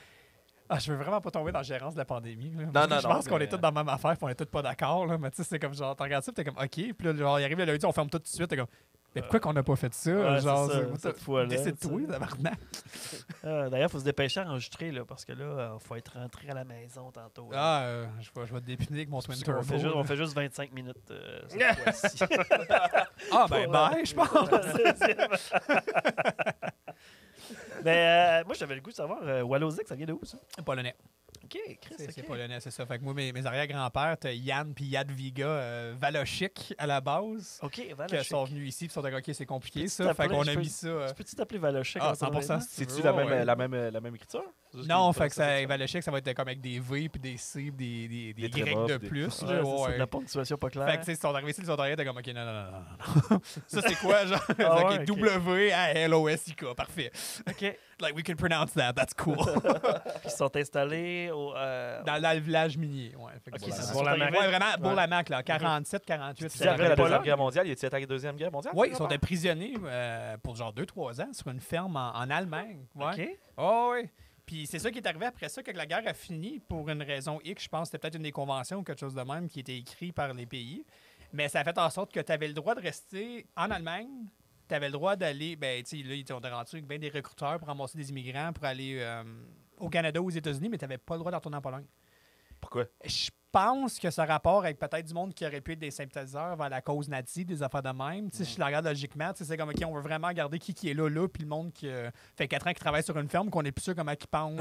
je veux vraiment pas tomber dans la gérance de la pandémie. Là. Non, je pense qu'on mais- est tous dans la même affaire, puis on est tous pas d'accord. Là. Mais tu sais, c'est comme genre, t'en regardes ça, puis t'es comme, OK. Puis là, genre, il arrive le lundi, on ferme tout de suite. T'es comme, mais pourquoi qu'on n'a pas fait ça? Ouais, genre, c'est ça, cette fois-là, décide-toi, tu sais. tabarnak. D'ailleurs, il faut se dépêcher à enregistrer, là, parce que là, il faut être rentré à la maison tantôt. là. Je vais te dépiner avec mon Twin On fait, Turbo. on fait juste 25 minutes cette fois-ci. Bye, je pense. Mais moi, j'avais le goût de savoir, Wallozek, ça vient de où, ça? Polonais. OK, Chris, C'est OK. polonais, c'est ça. Fait que moi, mes arrière-grands-pères, t'as Yann puis Jadwiga Walochik à la base, OK, qui Valochik. sont venus ici, puis sont dit, OK, c'est compliqué Peux-tu ça. Fait t'appeler- qu'on je a peux- mis ça. Peux-tu t'appeler Valochik? 100%. C'est-tu Ouais, la ouais. même écriture? Non, fait que ça, Valochik, ça va être comme avec des V, puis des C, puis des Des Y trémas, de puis des- plus. Ouais, là, c'est ça, ouais. de la ponctuation pas claire. Fait que, tu sais, ils sont arrivés ici, ils sont arrivés, t'es comme, OK, non. Ça, c'est quoi, genre? Ah OK, ouais, ok. W-A-L-O-S-I-K, parfait. OK. Like, we can pronounce that, that's cool. Puis ils sont installés au... Dans le village minier, ouais. Fait que OK, voilà. c'est Bourg-la-Mac. Ouais, vraiment, Bourg-la-Mac, là, 47, 48. C'est Après la pas Deuxième là? Guerre mondiale, il était à la Deuxième Guerre mondiale? Oui, ils sont prisonniers pour genre 2-3 ans sur une ferme en Allemagne. Ouais. OK. Oh, oui. Puis c'est ça qui est arrivé après ça, que la guerre a fini pour une raison X. Je pense que c'était peut-être une des conventions ou quelque chose de même qui était écrit par les pays. Mais ça a fait en sorte que tu avais le droit de rester en Allemagne. Tu avais le droit d'aller, ben, tu sais, là, ils ont rendu avec bien des recruteurs pour ramasser des immigrants pour aller au Canada ou aux États-Unis, mais tu n'avais pas le droit de retourner en Pologne. Pourquoi? Je pense que ça a rapport avec peut-être du monde qui aurait pu être des sympathiseurs vers la cause nazie, des affaires de même. Tu sais, je la regarde logiquement, tu sais, c'est comme, OK, on veut vraiment garder qui est là, puis le monde qui fait 4 ans qu'il travaille sur une ferme, qu'on est plus sûr comment qu'il pense.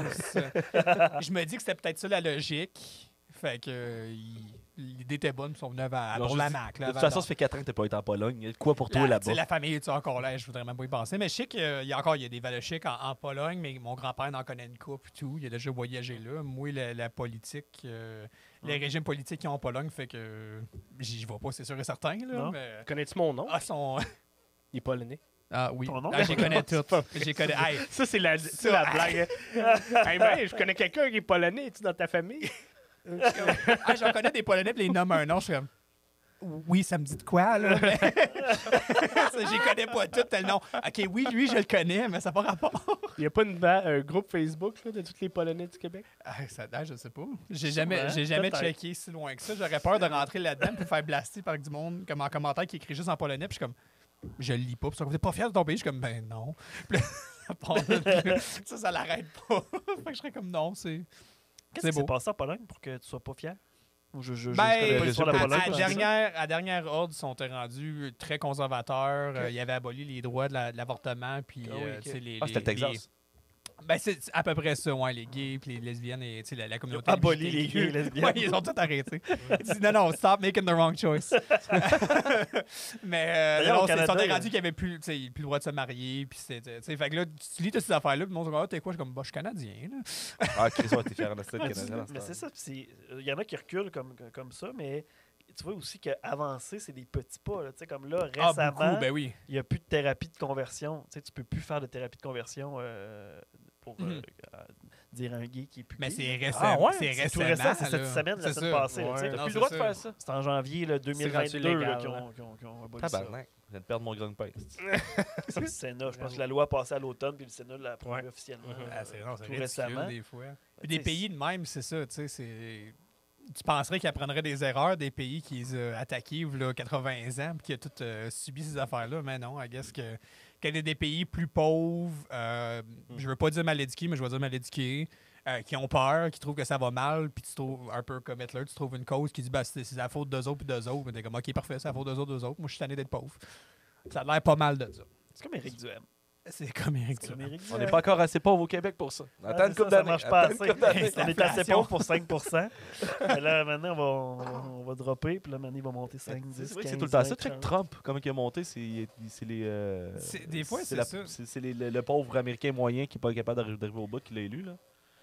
Je me dis que c'était peut-être ça la logique. Fait que l'idée était bonne, ils sont venus à Non, je Bourlamac. De toute façon, ça fait 4 ans que t'as pas été en Pologne. Il y a de quoi pour toi Tu là-bas? sais, la famille est encore là, je voudrais même pas y penser. Mais je sais qu'il y a des valeurs chics en Pologne, mais mon grand-père en connaît une coupe et tout. Il a déjà voyagé là. Moi, la politique, les régimes politiques qu'ils ont en Pologne, fait que j'y vais pas, c'est sûr et certain. Là, Non. mais... Connais-tu mon nom? Ah, son... Il est polonais. ah oui. Ton nom? Ah, j'y connais toutes. J'y connais. Hey, Ça, c'est la blague. Hey, ben, je connais quelqu'un qui est polonais, tu dans ta famille? ah, j'en connais des Polonais, puis les nomment un nom, je suis comme... Oui, ça me dit de quoi, là? Mais... J'y connais pas toutes, tellement. OK, oui, lui, je le connais, mais ça n'a pas rapport. Il n'y a pas un groupe Facebook là, de tous les Polonais du Québec? Je sais pas. J'ai jamais peut-être. checké si loin que ça. J'aurais peur de rentrer là-dedans et me faire blaster par du monde comme en commentaire qui écrit juste en polonais. Puis je suis comme, je le lis pas. Puis ils sont comme, t'es pas fier de ton pays? Je suis comme, ben non. Puis là, ça part de là. Ça l'arrête pas. Fait que je serais comme, non, c'est. Qu'est-ce qui s'est passé en Pologne pour que tu sois pas fier? Ou je Ben, connais pas l'histoire de la Pologne. à dernière ordre, ils sont rendus très conservateurs. Ils avaient aboli les droits de l'avortement. Puis, tu sais, Ah, c'était le Texas. Ben, c'est à peu près ça, ouais, les gays puis les lesbiennes et tu sais, la communauté. Aboli LGBTQ. les gays et les lesbiennes. Ouais, ils ont tout arrêté. Ils disent non, stop making the wrong choice. Mais D'ailleurs, au non, Canada, ils sont il y a- rendus qu'il n'y avait plus, tu sais, plus le droit de se marier. Puis fait que là, tu lis toutes ces affaires-là, puis le monde dit, ah, t'es quoi? Je suis comme, bah, je suis canadien. Là. Ah, Chris, ouais, t'es fier de style Mais canadien. dans ce mais c'est temps-là. ça. Il y en a qui reculent comme ça, mais tu vois aussi qu'avancer, c'est des petits pas. Là. Tu sais, comme là, Ah, récemment, beaucoup, ben oui. il n'y a plus de thérapie de conversion. Tu sais, tu peux plus faire de thérapie de conversion pour dire à un gay qui est plus Mais gay. c'est récent. Ah ouais? C'est tout récemment, récent, c'est cette là. semaine, la C'est semaine ça. passée. là, tu sais, Ouais. t'as Non, plus le c'est droit de ça. faire ça. C'est en janvier là, 2022 là, légal, qu'ils ouais. ont aboli ça. Tabarnak. Je viens de perdre mon gagne-pain. C'est le Sénat. Je pense que la loi a passé à l'automne, puis le Sénat l'a approuvé Ouais. officiellement. Ah, c'est tout ridicule, récemment. des fois. Puis Tu sais, des pays de même, c'est ça, tu sais, c'est... Tu penserais qu'ils apprendraient des erreurs des pays qui les a attaqués il y a 80 ans puis qui a tout subi ces affaires-là. Mais non, I guess qu'il y a des pays plus pauvres, je veux pas dire mal éduqués, mais je vais dire mal éduqués, qui ont peur, qui trouvent que ça va mal, puis tu trouves, un peu comme Hitler, tu trouves une cause qui dit bah, c'est la faute d'eux autres puis d'eux autres. Mais t'es comme, OK, parfait, c'est la faute d'eux autres. Moi, je suis tanné d'être pauvre. Ça a l'air pas mal de ça. C'est comme Éric Duhem. C'est comme Eric C'est comme Duhem. Éric On n'est Duhem. pas encore assez pauvre au Québec pour ça. Ah, Attends une c'est couple ça d'années. marche pas Attends une assez. couple d'années. On est assez pauvre pour 5%. Mais là, maintenant, on va dropper, puis là, maintenant, il va monter 5, 10, 15, C'est vrai que c'est tout le temps ça. 20, Check 30. Trump, comment il a monté, c'est les. Des fois, c'est la- ça. C'est le pauvre Américain moyen qui n'est pas capable d'arriver au bout qui l'a élu. Là.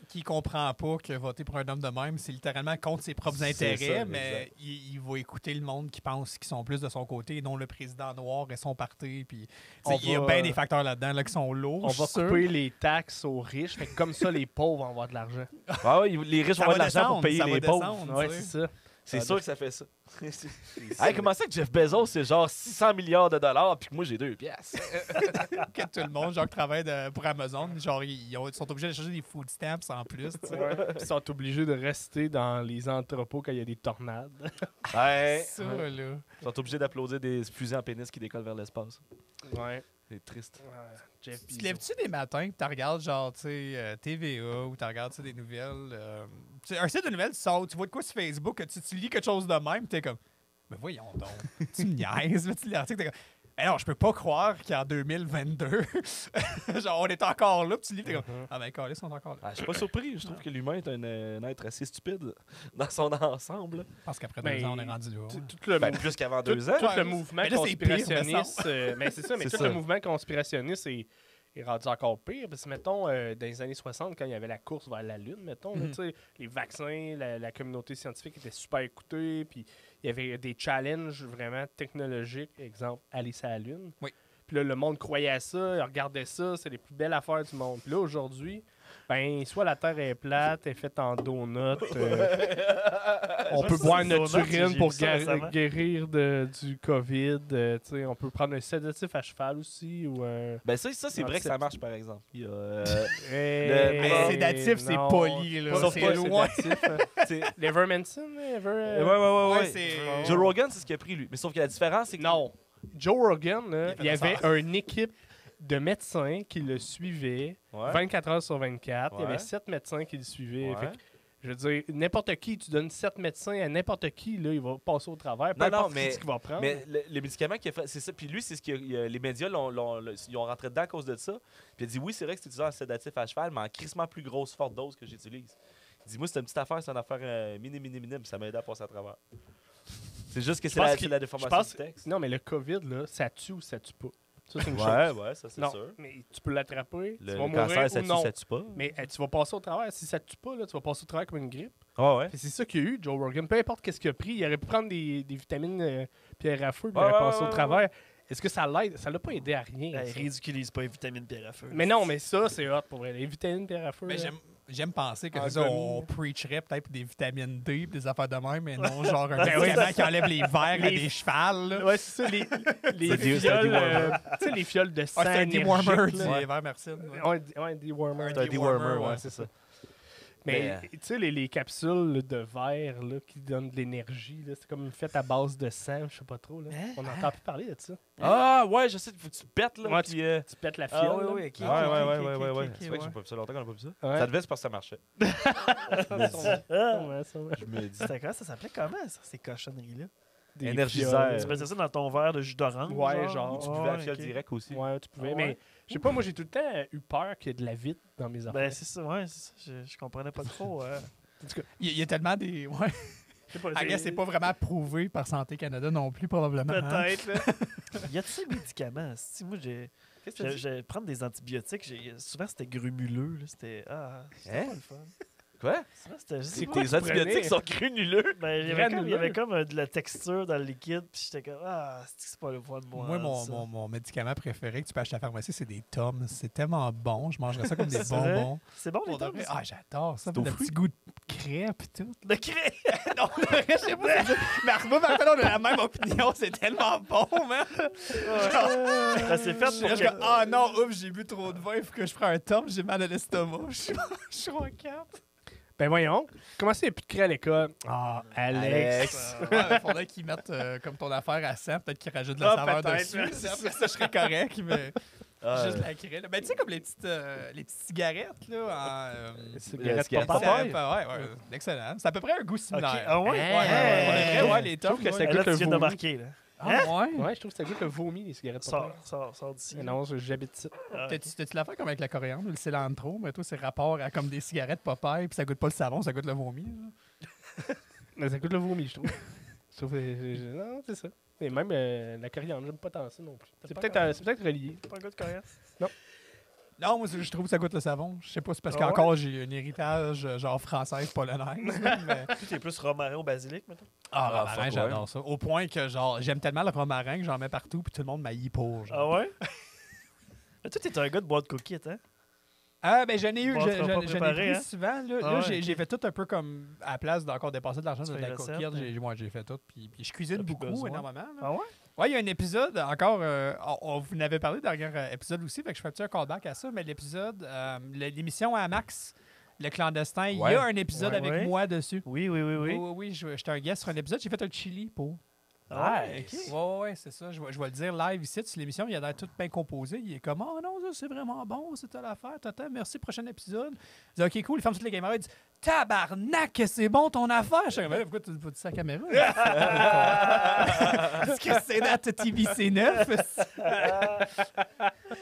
Qui comprend pas que voter pour un homme de même, c'est littéralement contre ses propres C'est intérêts, ça, mais exact. il va écouter le monde qui pense qu'ils sont plus de son côté, dont le président noir et son parti. Puis, tu sais, On il y a va- bien des facteurs là-dedans là, qui sont lourds. On je va suis sûr. couper les taxes aux riches. Fait que comme ça, les pauvres vont avoir de l'argent. Ah ouais, les riches Ça vont avoir de va l'argent pour descendre, payer ça va les pauvres. descendre, Ouais, tu sais. c'est ça. C'est Ça sûr va que ça fait ça. Hey, comment ça que Jeff Bezos, c'est genre 600 milliards de dollars, puis que moi, j'ai 2 piastres? Que tout le monde, genre, qui travaille pour Amazon, genre, ils sont obligés de chercher des food stamps en plus. tu sais. Ouais. Puis ils sont obligés de rester dans les entrepôts quand il y a des tornades. Ouais. Ça, là. Ils sont obligés d'applaudir des fusées en pénis qui décollent vers l'espace. Ouais. C'est triste. Jeff Tu te Bezos. lèves-tu des matins et tu regardes genre tu sais TVA ou tu regardes tu sais, des nouvelles tu sais, un site de nouvelles tu vois de quoi sur Facebook que tu lis quelque chose de même t'es comme mais voyons donc tu me niaises là, tu lis l'article t'es comme mais non je peux pas croire qu'en 2022 genre on est encore là puis tu lis t'es comme ah ben calés, ils sont encore là Ah, je suis pas surpris. Je trouve que l'humain est un être assez stupide dans son ensemble. parce qu'après Ben, 2 ans on est rendu là Tout le Ben, mou- plus qu'avant tout- 2 ans. tout Ouais, le mouvement mais là, c'est pire, me conspirationniste. Mais c'est ça, mais C'est tout ça. le mouvement conspirationniste est rendu encore pire. Parce que, mettons, dans les années 60, quand il y avait la course vers la Lune, mettons, là, Mhm. tu sais, les vaccins, la communauté scientifique était super écoutée. Puis il y avait des challenges vraiment technologiques. Exemple, aller sur la Lune. Oui. Puis là, le monde croyait à ça, il regardait ça, c'est les plus belles affaires du monde. Puis là, aujourd'hui, ben, soit la Terre est plate, elle est faite en donut. On Ça, peut c'est boire une notre donut, urine j'ai pour vu ça récemment. guérir du COVID. Tu sais, on peut prendre un sédatif à cheval aussi. Ou un... Ben ça c'est Non, vrai que c'est- ça marche, par exemple. Il y a, mais sédatif c'est non. poli là Sauf c'est pas loin Sédatif, hein. c'est- L'Evermanson, ouais. c'est Joe Rogan, c'est ce qu'il a pris, lui. Mais sauf que la différence, c'est que... Non. Joe Rogan, là, il y Il a fait avait une équipe de médecins qui le suivaient Ouais. 24 heures sur 24. Il y Ouais. avait 7 médecins qui le suivaient. Ouais. Fait que, je veux dire, n'importe qui, tu donnes 7 médecins à n'importe qui, là, il va passer au travers. Peu Non, importe non, mais- ce qu'il va prendre. Mais les médicaments qu'il a fait, c'est ça. Puis lui, c'est ce que les médias ils ont rentré dedans à cause de ça. Puis il a dit oui, c'est vrai que c'est utilisé en sédatif à cheval, mais en crissement plus grosse forte dose que j'utilise. Dis-moi, c'est une petite affaire, c'est une affaire minime, ça m'a aidé à passer à travers. C'est juste que Je c'est pense la, que- c'est la Je déformation pense. du texte. Non, mais le COVID, là, ça tue ou ça tue pas. Ça, c'est une Ouais, chose. ouais, ça c'est Non, sûr. mais tu peux l'attraper, tu Le vas mourir cancer, ça ou tue, non. ça tue pas. Mais tu vas passer au travers. Si ça tue pas, là, tu vas passer au travers comme une grippe. Ah ouais. Puis c'est ça qu'il y a eu, Joe Rogan. Peu importe qu'est-ce qu'il a pris, il aurait pu prendre des vitamines pierre à feu, puis il aurait passé au travers. Est-ce que ça l'aide? Ça l'a pas aidé à rien. Hey, ça. ridiculise pas les vitamines pierre à feu. Mais non, mais ça, c'est hot pour vrai. Les vitamines pierre à feu. Mais là. j'aime penser que En c'est ça, on gomie. preacherait peut-être pour des vitamines D et des affaires de même, mais non, genre un Ben oui. médicament qui enlève les verres à Les- des chevals. Là. Ouais, c'est ça, les C'est des fioles. dewormers. Tu sais, les fioles de sang. Ah, c'est un dewormer énergiques, du là. verre Mersine. Ouais. Ouais, un dewormer. C'est un dewormer, ouais, c'est ça. Mais tu sais, les capsules de verre là, qui donnent de l'énergie, là, c'est comme fait à base de sang, je sais pas trop. Là. Hein? On n'entend plus parler de ça. Ah ouais, je sais, faut que tu pètes là. Ouais, puis, Tu pètes la fiole. Ah oui, là. oui, ok. Ouais, ok, ouais, ok, ouais, ok, ouais, ouais, ok, ouais. ok, C'est vrai que ouais. j'ai pas vu ça longtemps qu'on a pas vu ça. Ouais. Ça devait se parce que ça marchait. Ouais, ça va. Je me dis. C'était quoi? Ça s'appelait comment, ça, ces cochonneries-là? Des Énergiseur. fioles. Tu mettais ça dans ton verre de jus d'orange? Ouais, genre. Tu buvais la fiole direct aussi. Ouais, tu pouvais. Ah ouais? Mais je sais pas, moi j'ai tout le temps eu peur qu'il y ait de la vitre dans mes affaires. Ben, c'est ça, ouais, c'est ça. Je comprenais pas trop. Il y a tellement des. Ouais. je sais pas. I guess c'est pas vraiment prouvé par Santé Canada non plus, probablement. hein. Peut-être, là. Y a-t-il ces médicaments? Si moi, Qu'est-ce que tu dis? j'ai prendre des antibiotiques, souvent c'était grumuleux. Là, c'était. C'était Hein? pas le fun. Quoi? Souvent, c'était juste. C'est quoi Tes tu antibiotiques prenais? sont granuleux. Ben, il y avait comme de la texture dans le liquide, puis j'étais comme, c'est pas le fun, moi. Moi, ça. mon médicament préféré que tu peux acheter à la pharmacie, c'est des Tums. C'est tellement bon. Je mangerais ça comme des C'est vrai? bonbons. C'est bon, les Pour de tomes? vrai. Ah, j'adore ça. C'est aux Le fruits? petit goût de crêpe et tout. De crème! Non, je sais pas. Mais moi, Martin, on a la même opinion. C'est tellement bon, man. Ça s'est fait pour Je suis comme, ah non, oups, j'ai bu trop de vin. Il faut que je prenne un Tom. J'ai mal à l'estomac. Je suis en quatre. Ben voyons. Comment ça, il n'y a plus de craie à l'école? Ah, Alex. Ouais, faudrait qu'ils mettent comme ton affaire à 100. Peut-être qu'ils rajoutent de la Ah, saveur peut-être, dessus. là. Après ça, je serais correct. Mais Ah, juste la craie. Là. Ben, tu sais, comme les petites cigarettes, là, en... Cigarette cigarette Popeye. Ouais, excellent. C'est à peu près un goût similaire. Ok, ah ouais? Hein? Ouais, Ouais, ouais, les je trouve tomes, que ça ouais. goûte Là, le tu viens de vomi. marquer, là. Ah, ouais? Ouais, je trouve que ça goûte le vomi, les cigarettes Popeye. Sors d'ici. Mais non, j'habite ici. Ah, ok. T'as-tu l'affaire comme avec la coriandre ou le cilantro? Mais toi, c'est rapport à comme des cigarettes Popeye, puis ça goûte pas le savon, ça goûte le vomi. Là. Mais ça goûte le vomi, je trouve. Je trouve non, c'est ça. Et même la coriandre, j'aime pas tant ça non plus. C'est pas peut-être relié. Pas un gars de coriandre? Non, moi, je trouve que ça goûte le savon. Je sais pas, c'est parce Ah qu'encore, j'ai un héritage genre française polonaise. là, mais... Toi, t'es plus romarin au basilic, maintenant? Ah, Ah, romarin, fuck, j'adore ça. Au point que, genre, j'aime tellement le romarin que j'en mets partout, puis tout le monde m'haït pour. Genre. Ah ouais? Mais toi, t'es un gars de boîte cookies, hein? Ah, ben, j'en ai eu, Bon, j'en tu vas pas ai préparer, pris hein? souvent. Là, Ah Là, ouais, j'ai ok. fait tout un peu comme à la place d'encore dépasser de l'argent Tu de fais la les recettes, coquille. J'ai fait tout. Puis je cuisine T'as plus beaucoup, besoin. énormément. là. Ah ouais? Ouais, il y a un épisode encore. On vous en avait parlé dans le dernier épisode aussi, fait que je fais un petit callback à ça. Mais l'épisode, l'émission à Max, le clandestin, il y Ouais. a un épisode Ouais. avec Ouais. moi dessus. Oui, oui, oui, oui. Oui, j'étais un guest sur un épisode. J'ai fait un chili pour. Ah, Nice. ok. Ouais, c'est ça. Je vais le dire live ici. Sur l'émission, il a l'air tout bien composé. Il est comme, oh non, ça, c'est vraiment bon, c'est telle affaire. Tata, merci, prochain épisode. Il dit, ok, cool. Il ferme toutes les caméras. Il dit, tabarnak, c'est bon ton affaire. Je suis comme, pourquoi tu pas dit ça à la caméra? Parce que c'est notre TVC9.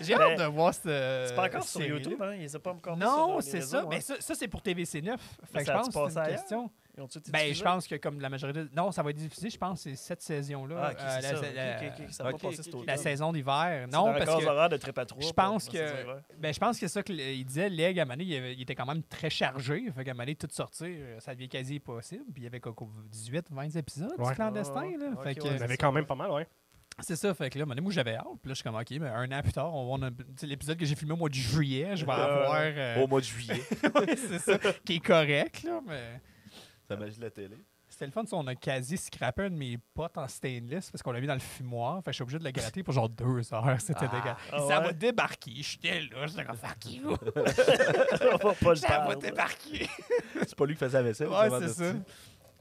J'ai hâte de voir cette. C'est pas encore sur série-là. YouTube, hein? Ils les ont pas encore mis Non, sur les c'est réseaux, ça. hein? Mais ça c'est pour TVC9. Fait que je ça a-tu pense que passé c'est une ailleurs? question. Ils ont-tu été Ben, je diffusés? pense que comme la majorité. Non, ça va être diffusé, je pense, c'est cette saison-là. Ah, ok, c'est la- ça. la- Ok, ok, ça va ok, pas passer ok, cet ok. automne. la saison d'hiver. C'est Non, dans la parce case que horaire de Trip à 3. je pense que je pense que c'est ça qu'il disait. Leg, à un moment donné, il était quand même très chargé. Fait qu'à un moment donné, tout sortir, ça devient quasi impossible. Puis il y avait quoi, 18-20 épisodes Ouais. du clandestin. Ouais, Là. ouais, Fait ok, que, ouais, On avait quand même pas mal, ouais. c'est ça. Fait que là, à un moment donné, moi, j'avais hâte. Puis là, je suis comme, OK, mais un an plus tard, on va l'épisode que j'ai filmé au mois de juillet. Je vais avoir. Au mois de juillet. Ouais, c'est ça. Qui est correct, là. Mais Ça magie de la télé. c'était le fun. On a quasi scrappé un de mes potes en stainless parce qu'on l'a mis dans le fumoir. Fait que je suis obligé de le gratter pour genre 2 heures. C'était dégueulasse. Ah Et ça ouais? va débarquer. J'étais là. J'étais comme, fuck you. On va pas le Ça va perdre. débarquer. C'est pas lui qui faisait la vaisselle. Ouais, vraiment c'est ça. dessus.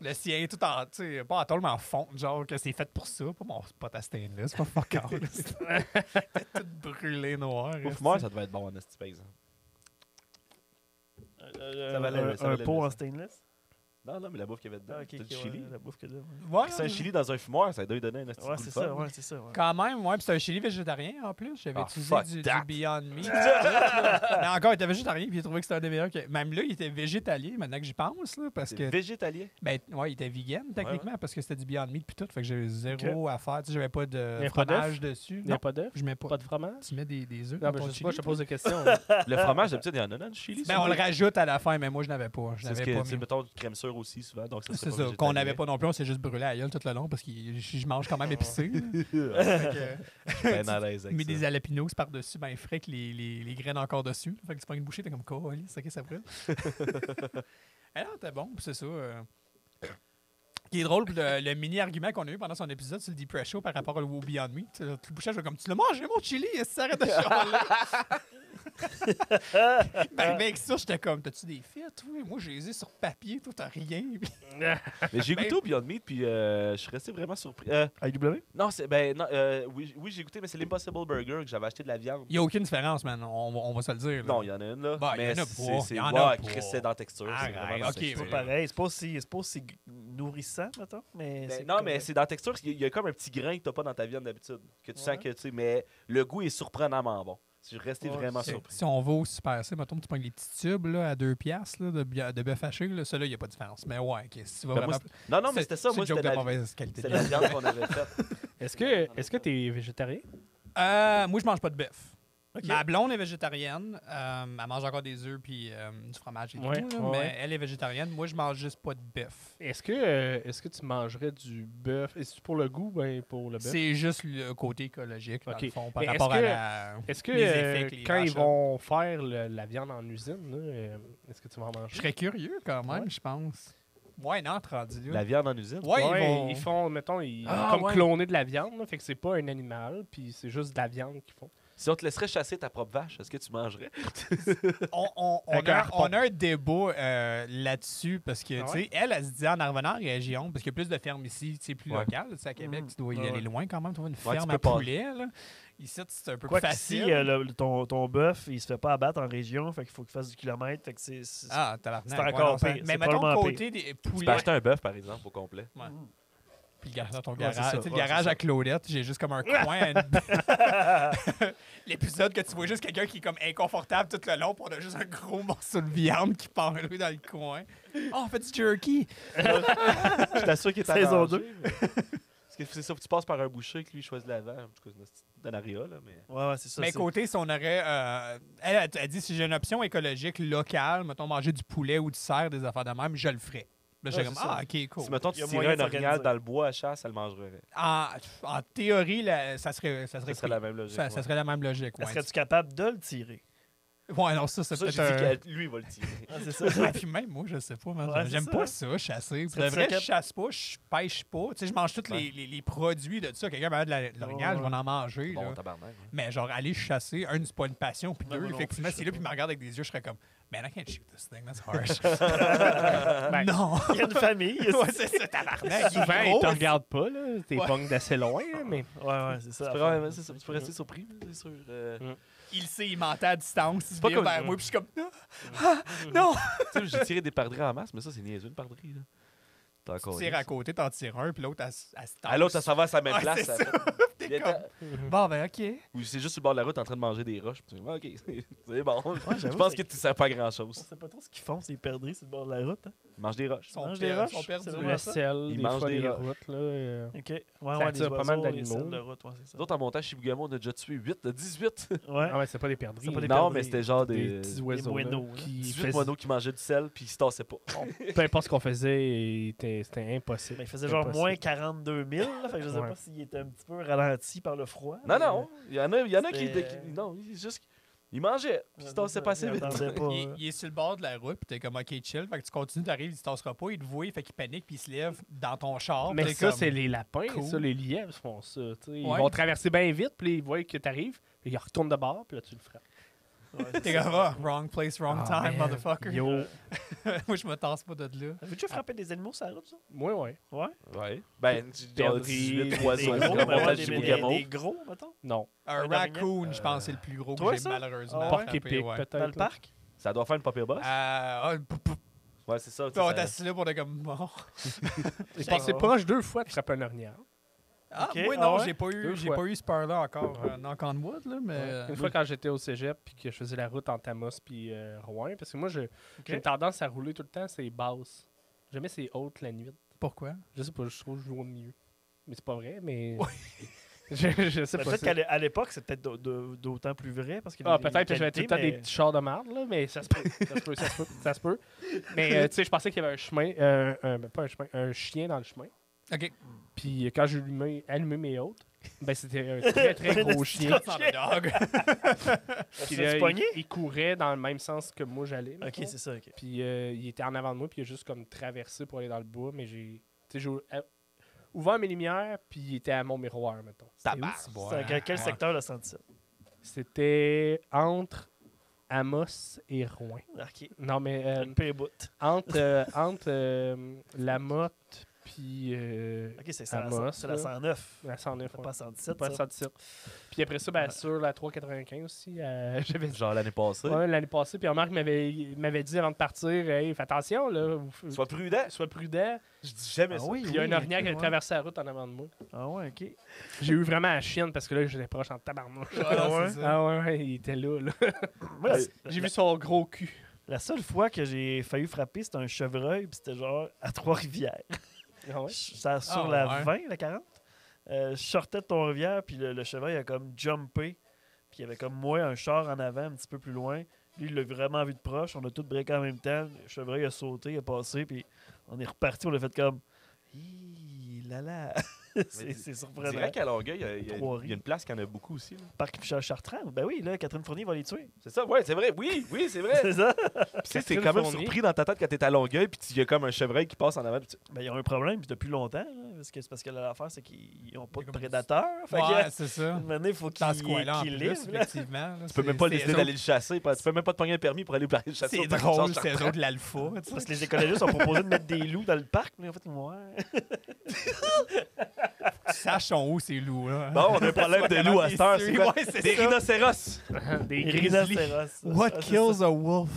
Le sien, tout en, tu sais, pas en tôle, mais en fond, genre que c'est fait pour ça. Pas mon pote à stainless, pas fuck all. C'était tout brûlé noir. Au fumoir, ça devait être bon en esti, par exemple. Ça valait- ça Un valait pot le- en stainless? Non, mais la bouffe qu'il y avait dedans. Ah, ok, C'était ok, du ouais, chili. la bouffe que là. Ouais, C'est un chili dans un fumoir, ça doit lui donner un petit Ouais, goût c'est de ça, fun. ouais, c'est ça. Ouais. Quand même, ouais. Puis c'est un chili végétarien en plus. J'avais Ah, utilisé fuck du that. Beyond Meat. Mais encore, il était végétarien, puis il trouvait que c'était un des meilleurs. Même là, il était végétalien, maintenant que j'y pense, là, parce C'est que. végétalien. Ben, ouais, il était vegan, techniquement, parce que c'était du Beyond Meat, puis tout. Fait que j'avais zéro à faire. Tu sais, j'avais pas de Il y a pas fromage dessus. Il n'y a Non, pas d'œuf? je mets pas. Pas de fromage? Tu mets des œufs Non, dans mais ton je sais pas, chili, je te toi? pose des questions. Le fromage, d'habitude, il y en a dans le chili. Ben, on le rajoute à la fin, mais moi, je n'avais pas. Je C'est ce n'avais que, pas tu sais, mis. mettons, crème sure aussi, souvent. Donc, ça C'est serait ça, pas qu'on n'avait pas non plus, on s'est juste brûlé à la gueule tout le long parce que je mange quand même épicé. là. Fait Je suis bien à l'aise que, avec mets ça. des jalapenos par-dessus, ben frais que les graines encore dessus. Fait que tu prends une bouchée, t'es comme quoi, c'est ok, ça brûle. Alors, t'es bon, puis c'est ça. Ce qui est drôle, puis le mini-argument qu'on a eu pendant son épisode sur le Deep Pressure par rapport au Beyond Meat, tout le bouchage, comme tu l'as mangé, mon chili, ça arrête de chialer. Ben, avec ça, j'étais comme, t'as-tu des fêtes? Oui, moi, j'ai les ai sur papier, toi, t'as rien. Mais j'ai goûté au Beyond Meat, puis je suis resté vraiment surpris. AEW? Non, oui, j'ai goûté, mais c'est l'Impossible Burger que j'avais acheté de la viande. Il n'y a aucune différence, man. On va se le dire. là. Non, il y en a une, là. Bah, il y mais en a c'est, pas. c'est, Il y en ouais, a Chris, pas. c'est dans la texture. C'est Arrête, vraiment dans la ok, texture. C'est pas pareil. C'est pas aussi nourrissant, mettons. Mais Ben, c'est non, mais correct. c'est dans la texture. Il y a comme un petit grain que t'as pas dans ta viande d'habitude. Que tu sens Ouais. que, tu sais, mais le goût est surprenamment bon. Je suis resté Ouais, vraiment Si, surpris. si on va au Super C, mettons, tu prends les petits tubes là, à 2$ là, de bœuf haché, là, celui-là, il n'y a pas de différence. Mais ouais, ok, si tu vas Ben, moi, vraiment. Non, mais C'est- c'était ça. c'est Moi, une joke c'était de la, mauvaise qualité. c'était la viande qu'on avait faite. Est-ce que tu es végétarien? Moi, je mange pas de bœuf. Ok. Ma blonde est végétarienne. Elle mange encore des œufs puis du fromage et Ouais, tout. Là, ouais, mais ouais. elle est végétarienne. Moi, je mange juste pas de bœuf. Est-ce que tu mangerais du bœuf? Est-ce pour le goût ou pour le bœuf? C'est juste le côté écologique, dans Ok. le fond, par Mais rapport est-ce à que- la. Est-ce que les effets que les quand ils vaches vont faire la viande en usine, là, est-ce que tu vas en Je manger? serais curieux quand même, Ouais. je pense. Ouais, non, rendu là. La viande en usine. Ouais, Ils font, mettons, ils Ah, comme ouais. cloner de la viande, là, fait que c'est pas un animal, puis c'est juste de la viande qu'ils font. Si on te laisserait chasser ta propre vache, est-ce que tu mangerais? Avec un harpon. on a un débat là-dessus parce que, Ah tu ouais? sais, elle se dit en revenant en région, parce qu'il y a plus de fermes ici, tu sais, plus Ouais. locales. Tu sais, à Québec, tu dois y Ouais, aller ouais. loin quand même. Tu vois, une Ouais, ferme tu à peux pas. poulet, là. Ici, c'est un peu Quoi plus qu'ici, facile. ton bœuf, il se fait pas abattre en région, fait qu'il faut qu'il fasse du kilomètre. Fait que Ah, tabarnak. c'est encore pire, Mais c'est mettons, probablement côté des Tu peux poulets. acheter un bœuf, par exemple, au complet. Ouais. Puis le garage dans ton Ouais, garage. c'est ça. Tu sais, le Ouais, garage c'est ça. à Claudette, j'ai juste comme un coin. L'épisode que tu vois juste quelqu'un qui est comme inconfortable tout le long, puis on a juste un gros morceau de viande qui part lui dans le coin. Oh, on fait du jerky. Je t'assure qu'il est Saison arrangé, 2. mais- Parce que c'est ça, tu passes par un boucher que lui choisit l'avant. En tout cas, c'est une petite danaria, là, mais... Ouais, c'est ça. Mais c'est- côté, si on aurait. Elle dit si j'ai une option écologique locale, mettons manger du poulet ou du cerf, des affaires de même, je le ferais. Là, j'étais Ouais, comme, c'est ça. ok, cool. Si, mettons, Il y tu a tirais moyen un de orignal s'organiser. dans le bois à chasse, elle le mangerait. En théorie, ça serait Ça serait cool. la même logique. Ça ouais. serait la même logique. Ouais, Serais-tu capable de le tirer? ouais non, ça, c'est Ça, j'ai peut-être dit un. que lui, il va le tirer. Ah, c'est ça. Ah, puis même moi, je sais pas, man. Ouais, c'est J'aime ça, pas hein. ça, chasser. Pour Serais-tu de vrai, je capable- chasse pas, je pêche pas. Tu sais, je mange tous les produits de ça. Quelqu'un m'a de l'orignal, je vais en manger. Bon, là. tabarnak. Mais genre, aller chasser, c'est pas une passion. Puis Ouais, moi deux, non effectivement, plus, je s'il est sais là, puis il me regarde avec des yeux, je serais comme, man, I can't shoot this thing, that's harsh. Ben, non! Il y a une famille. Ouais, c'est ça, tabarnak. Souvent, ils gros. te regardent pas, là. T'es Ouais. pognes d'assez loin, là, mais... Ouais, c'est ça. Tu peux, ouais, c'est ça, tu peux rester surpris, c'est sûr. Il sait, il m'entend à distance, il se pas vire comme- vers moi, puis je suis comme, non! Tu sais, j'ai tiré des pardrix en masse, mais ça, c'est niaiseux, une pardrix. Là. T'as Tu encore. tires à côté, t'en tires un, puis l'autre, elle se Ah, l'autre, ça s'en va à sa même Ouais, place. c'est ça ça. fait- T'es Il était- comme, bon, ben, ok. Ou c'est juste sur le bord de la route en train de manger des roches. Puis tu dis, ah, ok, c'est bon. Je j'avoue, pense c'est- que tu sais pas grand On chose. sait pas trop ce qu'ils font, ces perdrix sur le bord de la route. Hein. Ils mangent des roches. Ils sont Mange des per- roches, sont perdus. c'est Le vraiment ça. sel, Ils des mangent fois, des les roches. routes, là. OK. Ouais, Ça ouais, des attire pas mal oiseaux, les d'animaux. selles de route, ouais, c'est ça. D'autres, en montant chez Bougamo, on a déjà tué 8 de 18. Ouais. Ah ouais, c'est pas des perdrix. C'est pas des Non, perdrix. mais c'était genre des des petits oiseaux là, moineaux, là. qui 18 faisaient... moineaux qui mangeaient du sel puis ils se tassaient pas. Peu importe ce qu'on faisait, c'était impossible. Mais il faisait C'était genre impossible. moins 42 000. Là, fait que je sais Ouais. pas s'il était un petit peu ralenti par le froid. Non, mais- non. Il y en a qui. C'était- Non, juste. Ils mangeaient puis ils se tassaient pas assez Il vite. attendait pas, Il est sur le bord de la route, puis t'es comme, ok, chill. Fait que tu continues, t'arrives, il se tassera pas, il te voit, fait qu'il panique, puis il se lève dans ton char. Mais puis ça, t'es comme, c'est les lapins, cool. ça, les lièvres font ça. tu sais. Ils Ouais. vont traverser bien vite, puis ils voient que t'arrives, puis ils retournent de bord, puis là, tu le frappes. Ouais, T'es comme, ah, wrong place, wrong Ah, time, man. motherfucker. Yo. Moi, je me tasse pas de là. Avez-vous déjà frappé des animaux sur la route, ça? Moi, ouais. Ouais. Ouais. Ben, Perdrix, 18 Des oiseaux. gros, Quand mais on ouais, montait des- chez des- Bougamo. des gros, mettons. Non. Un Un raccoon, je pense, c'est le plus gros que toi, j'ai ça? malheureusement. Ah ouais? Porc frappé, épic, ouais. peut-être. Dans le là. parc? Ça doit faire une papier boss. Ouais, Ouais, c'est ça. tu Puis on sais, est ça- assis là pour être comme mort. J'ai passé proche 2 fois de frapper un ornière. Ah, Ok. moi, Ah non, ouais? j'ai pas eu, Deux j'ai fois. pas eu ce peur-là encore, knock on wood, là, mais... Une fois quand j'étais au cégep puis que je faisais la route entre Amos puis Rouen, parce que moi, j'ai une tendance à rouler tout le temps, c'est basse. Jamais c'est haute la nuit. Pourquoi? Je sais pas, je trouve que je joue au milieu. Mais c'est pas vrai, mais. je sais pas. Peut-être c'est- qu'à l'époque, c'est peut-être d'autant plus vrai. Parce que Ah, peut-être que j'avais tout le temps des petits chars de marde, là, mais ça se peut. Ça se peut. Mais tu sais, je pensais qu'il y avait un chemin, pas un chemin, un chien dans le chemin. OK. Puis quand j'ai allumé mes hôtes, ben c'était un très très gros chien. It's not a dog. Puis Tu pogné? il courait dans le même sens que moi j'allais. Ok, mettons. c'est ça. Ok. Puis il était en avant de moi, puis il a juste comme traversé pour aller dans le bois, mais j'ai ouvert mes lumières, puis il était à mon miroir, mettons. C'est où, Tabarnak. ce bois? C'est dans quel secteur le 117? C'était entre Amos et Rouen. Ok. Non, mais Le pire bout. entre la motte puis Ok, c'est Amos, c'est la là. 109. la 109. Pas 117. Pas ça. 117. Puis après ça, ben, sur la 395 aussi, j'avais dit. Genre l'année passée. Ouais, l'année passée, puis Marc m'avait dit avant de partir, hey, fais attention, là, Sois prudent. sois prudent. Je dis jamais Ah ça. oui, Puis il y a un orniaque qui avait ouais. traversé la route en avant de moi. Ah ouais, ok. J'ai eu vraiment la chienne parce que là, j'étais proche en tabarnouche. Ah, ouais? c'est ça. Ah ouais, il était là. Moi, J'ai vu son gros cul. la seule fois que j'ai failli frapper, c'était un chevreuil, puis c'était genre à Trois-Rivières. Ah ouais? Sur Ah la ouais. 20, la 40. Je sortais de Trois-Rivières, puis le chevreuil a comme jumpé. Puis il y avait comme moi, un char en avant, un petit peu plus loin. Lui, il l'a vraiment vu de proche. On a tous breaké en même temps. Le chevreuil a sauté, il a passé, puis on est reparti. On a fait comme... Hi, là là. c'est Je surprenant. dirais qu'à Longueuil, il y a Trois-Rives. une place qui en a beaucoup aussi. là. Parc Michel Chartrand. Ben oui, là, Catherine Fournier va les tuer. C'est ça, ouais, c'est vrai. Oui, c'est vrai. C'est ça? Puis tu sais, t'es Catherine quand même Fournier. surpris dans ta tête quand t'es à Longueuil, puis il y a comme un chevreuil qui passe en avant. puis tu- Ben, il y a un problème, puis depuis longtemps. Là, parce que l'affaire, c'est qu'ils n'ont pas Il y de a comme prédateurs. Fait Ouais, que, c'est ça. une année, il faut qu'ils Dans ce coin-là, en qu'ils plus, livrent. là. effectivement. là, Tu peux même pas décider d'aller le chasser. Tu peux même pas te pogner un permis pour aller le chasser. C'est au parc drôle, Michel c'est Chartrand. eux de l'alpha. tu sais. Parce que les écologistes ont proposé de mettre des loups dans le parc. Mais en fait, ouais. Sachons où ces loups-là. Bon, on a un problème de loup à cette heure. C'est quoi? Ouais, c'est Des ça. rhinocéros. Des Les grizzlies. rhinocéros. What Ah, c'est kills ça. a wolf?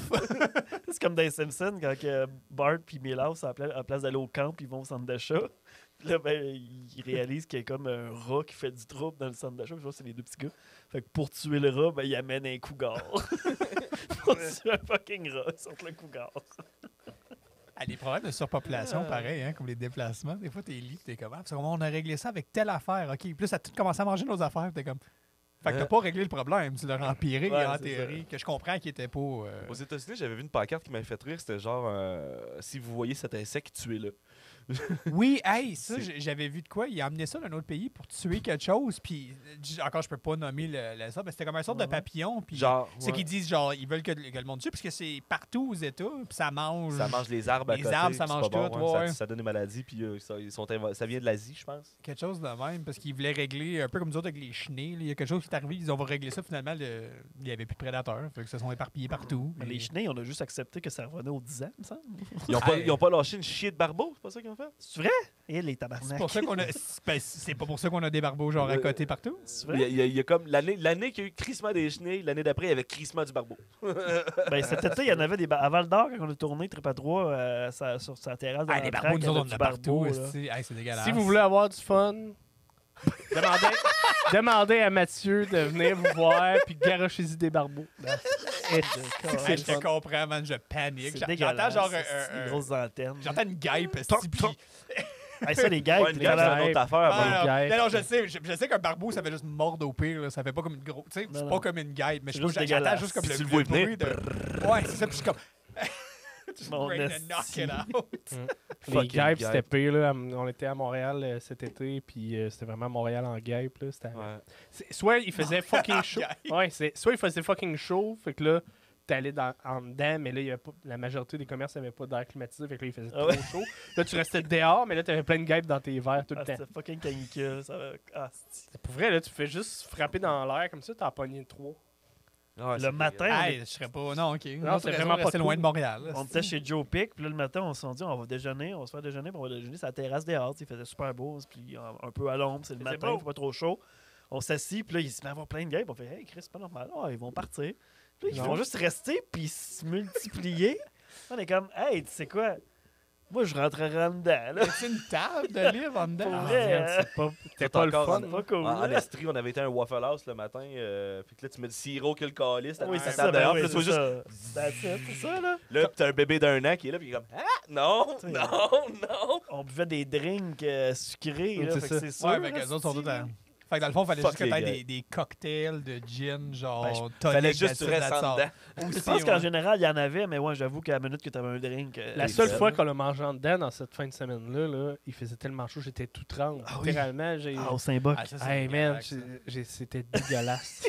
C'est comme dans les Simpsons, quand que Bart et Milhouse, à la place d'aller au camp, ils vont au centre d'achat. Puis là, ben, ils réalisent qu'il y a comme un rat qui fait du trouble dans le centre d'achat. Je vois, c'est les deux petits gars. Fait que pour tuer le rat, ben, ils amènent un cougar. Pour tuer un fucking rat, ils sortent le cougar. Ah, les problèmes de surpopulation, pareil, hein, comme les déplacements. Des fois, t'es libre, t'es comme, ah, parce qu'on a réglé ça avec telle affaire. OK, puis là, ça a tout commencé à manger nos affaires. T'es comme, fait que t'as pas réglé le problème, tu l'as empiré Ouais, en c'est théorie, que je comprends qu'il était pas. Aux États-Unis, j'avais vu une pancarte qui m'avait fait rire. C'était genre si vous voyez cet insecte, tuez-le. Oui, hey, ça, j'avais vu de quoi. Il a amené ça d'un autre pays pour tuer quelque chose. Puis, encore, je peux pas nommer ça, mais c'était comme une sorte de papillon. Puis, Genre, c'est qu'ils disent, genre, ils veulent que le monde tue, parce que c'est partout aux États, puis ça mange. ça mange les arbres à Les côté. arbres, ça puis c'est mange pas tout, bon, ouais. ça donne des maladies. Puis ça vient de l'Asie, je pense. Quelque chose de même, parce qu'ils voulaient régler, un peu comme nous autres avec les chenilles. là. Il y a quelque chose qui est arrivé, ils ont réglé ça, finalement, il n'y avait plus de prédateurs. Fait que se sont éparpillés partout. Mais les chenilles, on a juste accepté que ça revenait aux 10 ans, il me semble. Ils ont pas lâché une chier de barbeau, c'est pas ça qu'ils ont fait? C'est vrai? Et les C'est tabarnak. pour ça qu'on a. C'est pas pour ça qu'on a des barbeaux genre à côté partout. C'est Il vrai? y a comme l'année qu'il y a eu crissement des chenilles, l'année d'après, il y avait crissement du barbeau. Ben, cet été, il y en avait des à Val d'Or, quand on a tourné Trip 3 sur sa terrasse. Ah, les barbeaux, nous autres, on en a partout. C'est dégueulasse. Si vous voulez avoir du fun, demandez à Mathieu de venir vous voir puis garochez-y des barbeaux. Hey, je te comprends, man, je panique. C'est J'entends dégueulasse. genre C'est des grosses antennes. J'entends une guêpe, Toc, esti, toc. puis- Hey, ça, les gars, Ouais, une t'es guêpe, c'est malade. une autre affaire. Ah, bon. guêpe. non, je sais qu'un barbeau, ça fait juste mordre au pire. Là. Ça fait pas comme une grosse. Tu sais, Non, c'est non. pas comme une guêpe, mais C'est je trouve juste que j'entends dégueulasse. juste comme Puis le, tu le vois le bruit venir. de. Ouais, c'est ça, puis je suis comme. Just Mon ready to esti. knock it out. Les Fucking guêpes, c'était guêpes. pire. Là. On était à Montréal cet été, puis c'était vraiment Montréal en guêpe. Là. C'était- Ouais. Soit il faisait fucking chaud. guêpe. Ouais, soit il faisait fucking chaud, fait que là, t'allais en dedans, mais là, il y avait pas, la majorité des commerces n'avaient pas d'air climatisé, fait que là, il faisait Ah trop ouais. chaud. Là, tu restais dehors, mais là, t'avais plein de guêpes dans tes verres tout le Ah, temps. c'était fucking canicule. Ça va... Ah, c'est- Pour vrai, là, tu fais juste frapper dans l'air comme ça, t'en pogné 3. Ah, Le c'est matin, Hey, je serais pas. Non, ok. Non, c'est vraiment pas C'est loin cool. de Montréal. là, on c'est- était chez Joe Pick, puis là, le matin, on s'est dit, on va déjeuner, on va se faire déjeuner, puis on va déjeuner sur la terrasse dehors. Il faisait super beau, puis un peu à l'ombre, c'est le Mais c'est matin, beau. il fait pas trop chaud. On s'assit, puis là, il se met à avoir plein de guêpes. On fait, hey, Chris, c'est pas normal. Ah, ils vont partir. Puis là, ils Non. vont juste rester, puis se multiplier. On est comme, hey, tu sais quoi? Moi, je rentrerai en dedans, là. C'est une table de livres en dedans. Pour Ah, vrai, merde. C'était Tout pas le encore fun. Pas cool. En là. Estrie, on avait été à un Waffle House le matin. Fait que là, tu mets du sirop que le calice. Oui, c'est à ça. table Ben dehors, oui, puis là, tu c'est vois ça. That's it, c'est ça, là. Là, pis t'as un bébé d'un an qui est là, puis il est comme ah, non, T'sais, non. On buvait des drinks sucrés, Oui, là. c'est Fait que ça. c'est sûr. Ouais, avec eux autres sont tous à... Fait que dans le fond, il fallait Fuck juste que les t'aies gars. des cocktails de gin, genre Ben, tonic, Fallait juste que tu that's it, restes that's en all. dedans. Je Aussi, pense qu'en ouais. général, il y en avait, mais ouais, j'avoue qu'à la minute que tu avais un drink. La t'es seule seul, fois là. qu'on l'a mangé en dedans dans cette fin de semaine-là, là, il faisait tellement chaud, j'étais tout tremble. Ah oui. Littéralement, j'ai. Ah, au Saint-Boc. Ah, ça, c'est Hey man, dégueulasse, ça. c'était dégueulasse.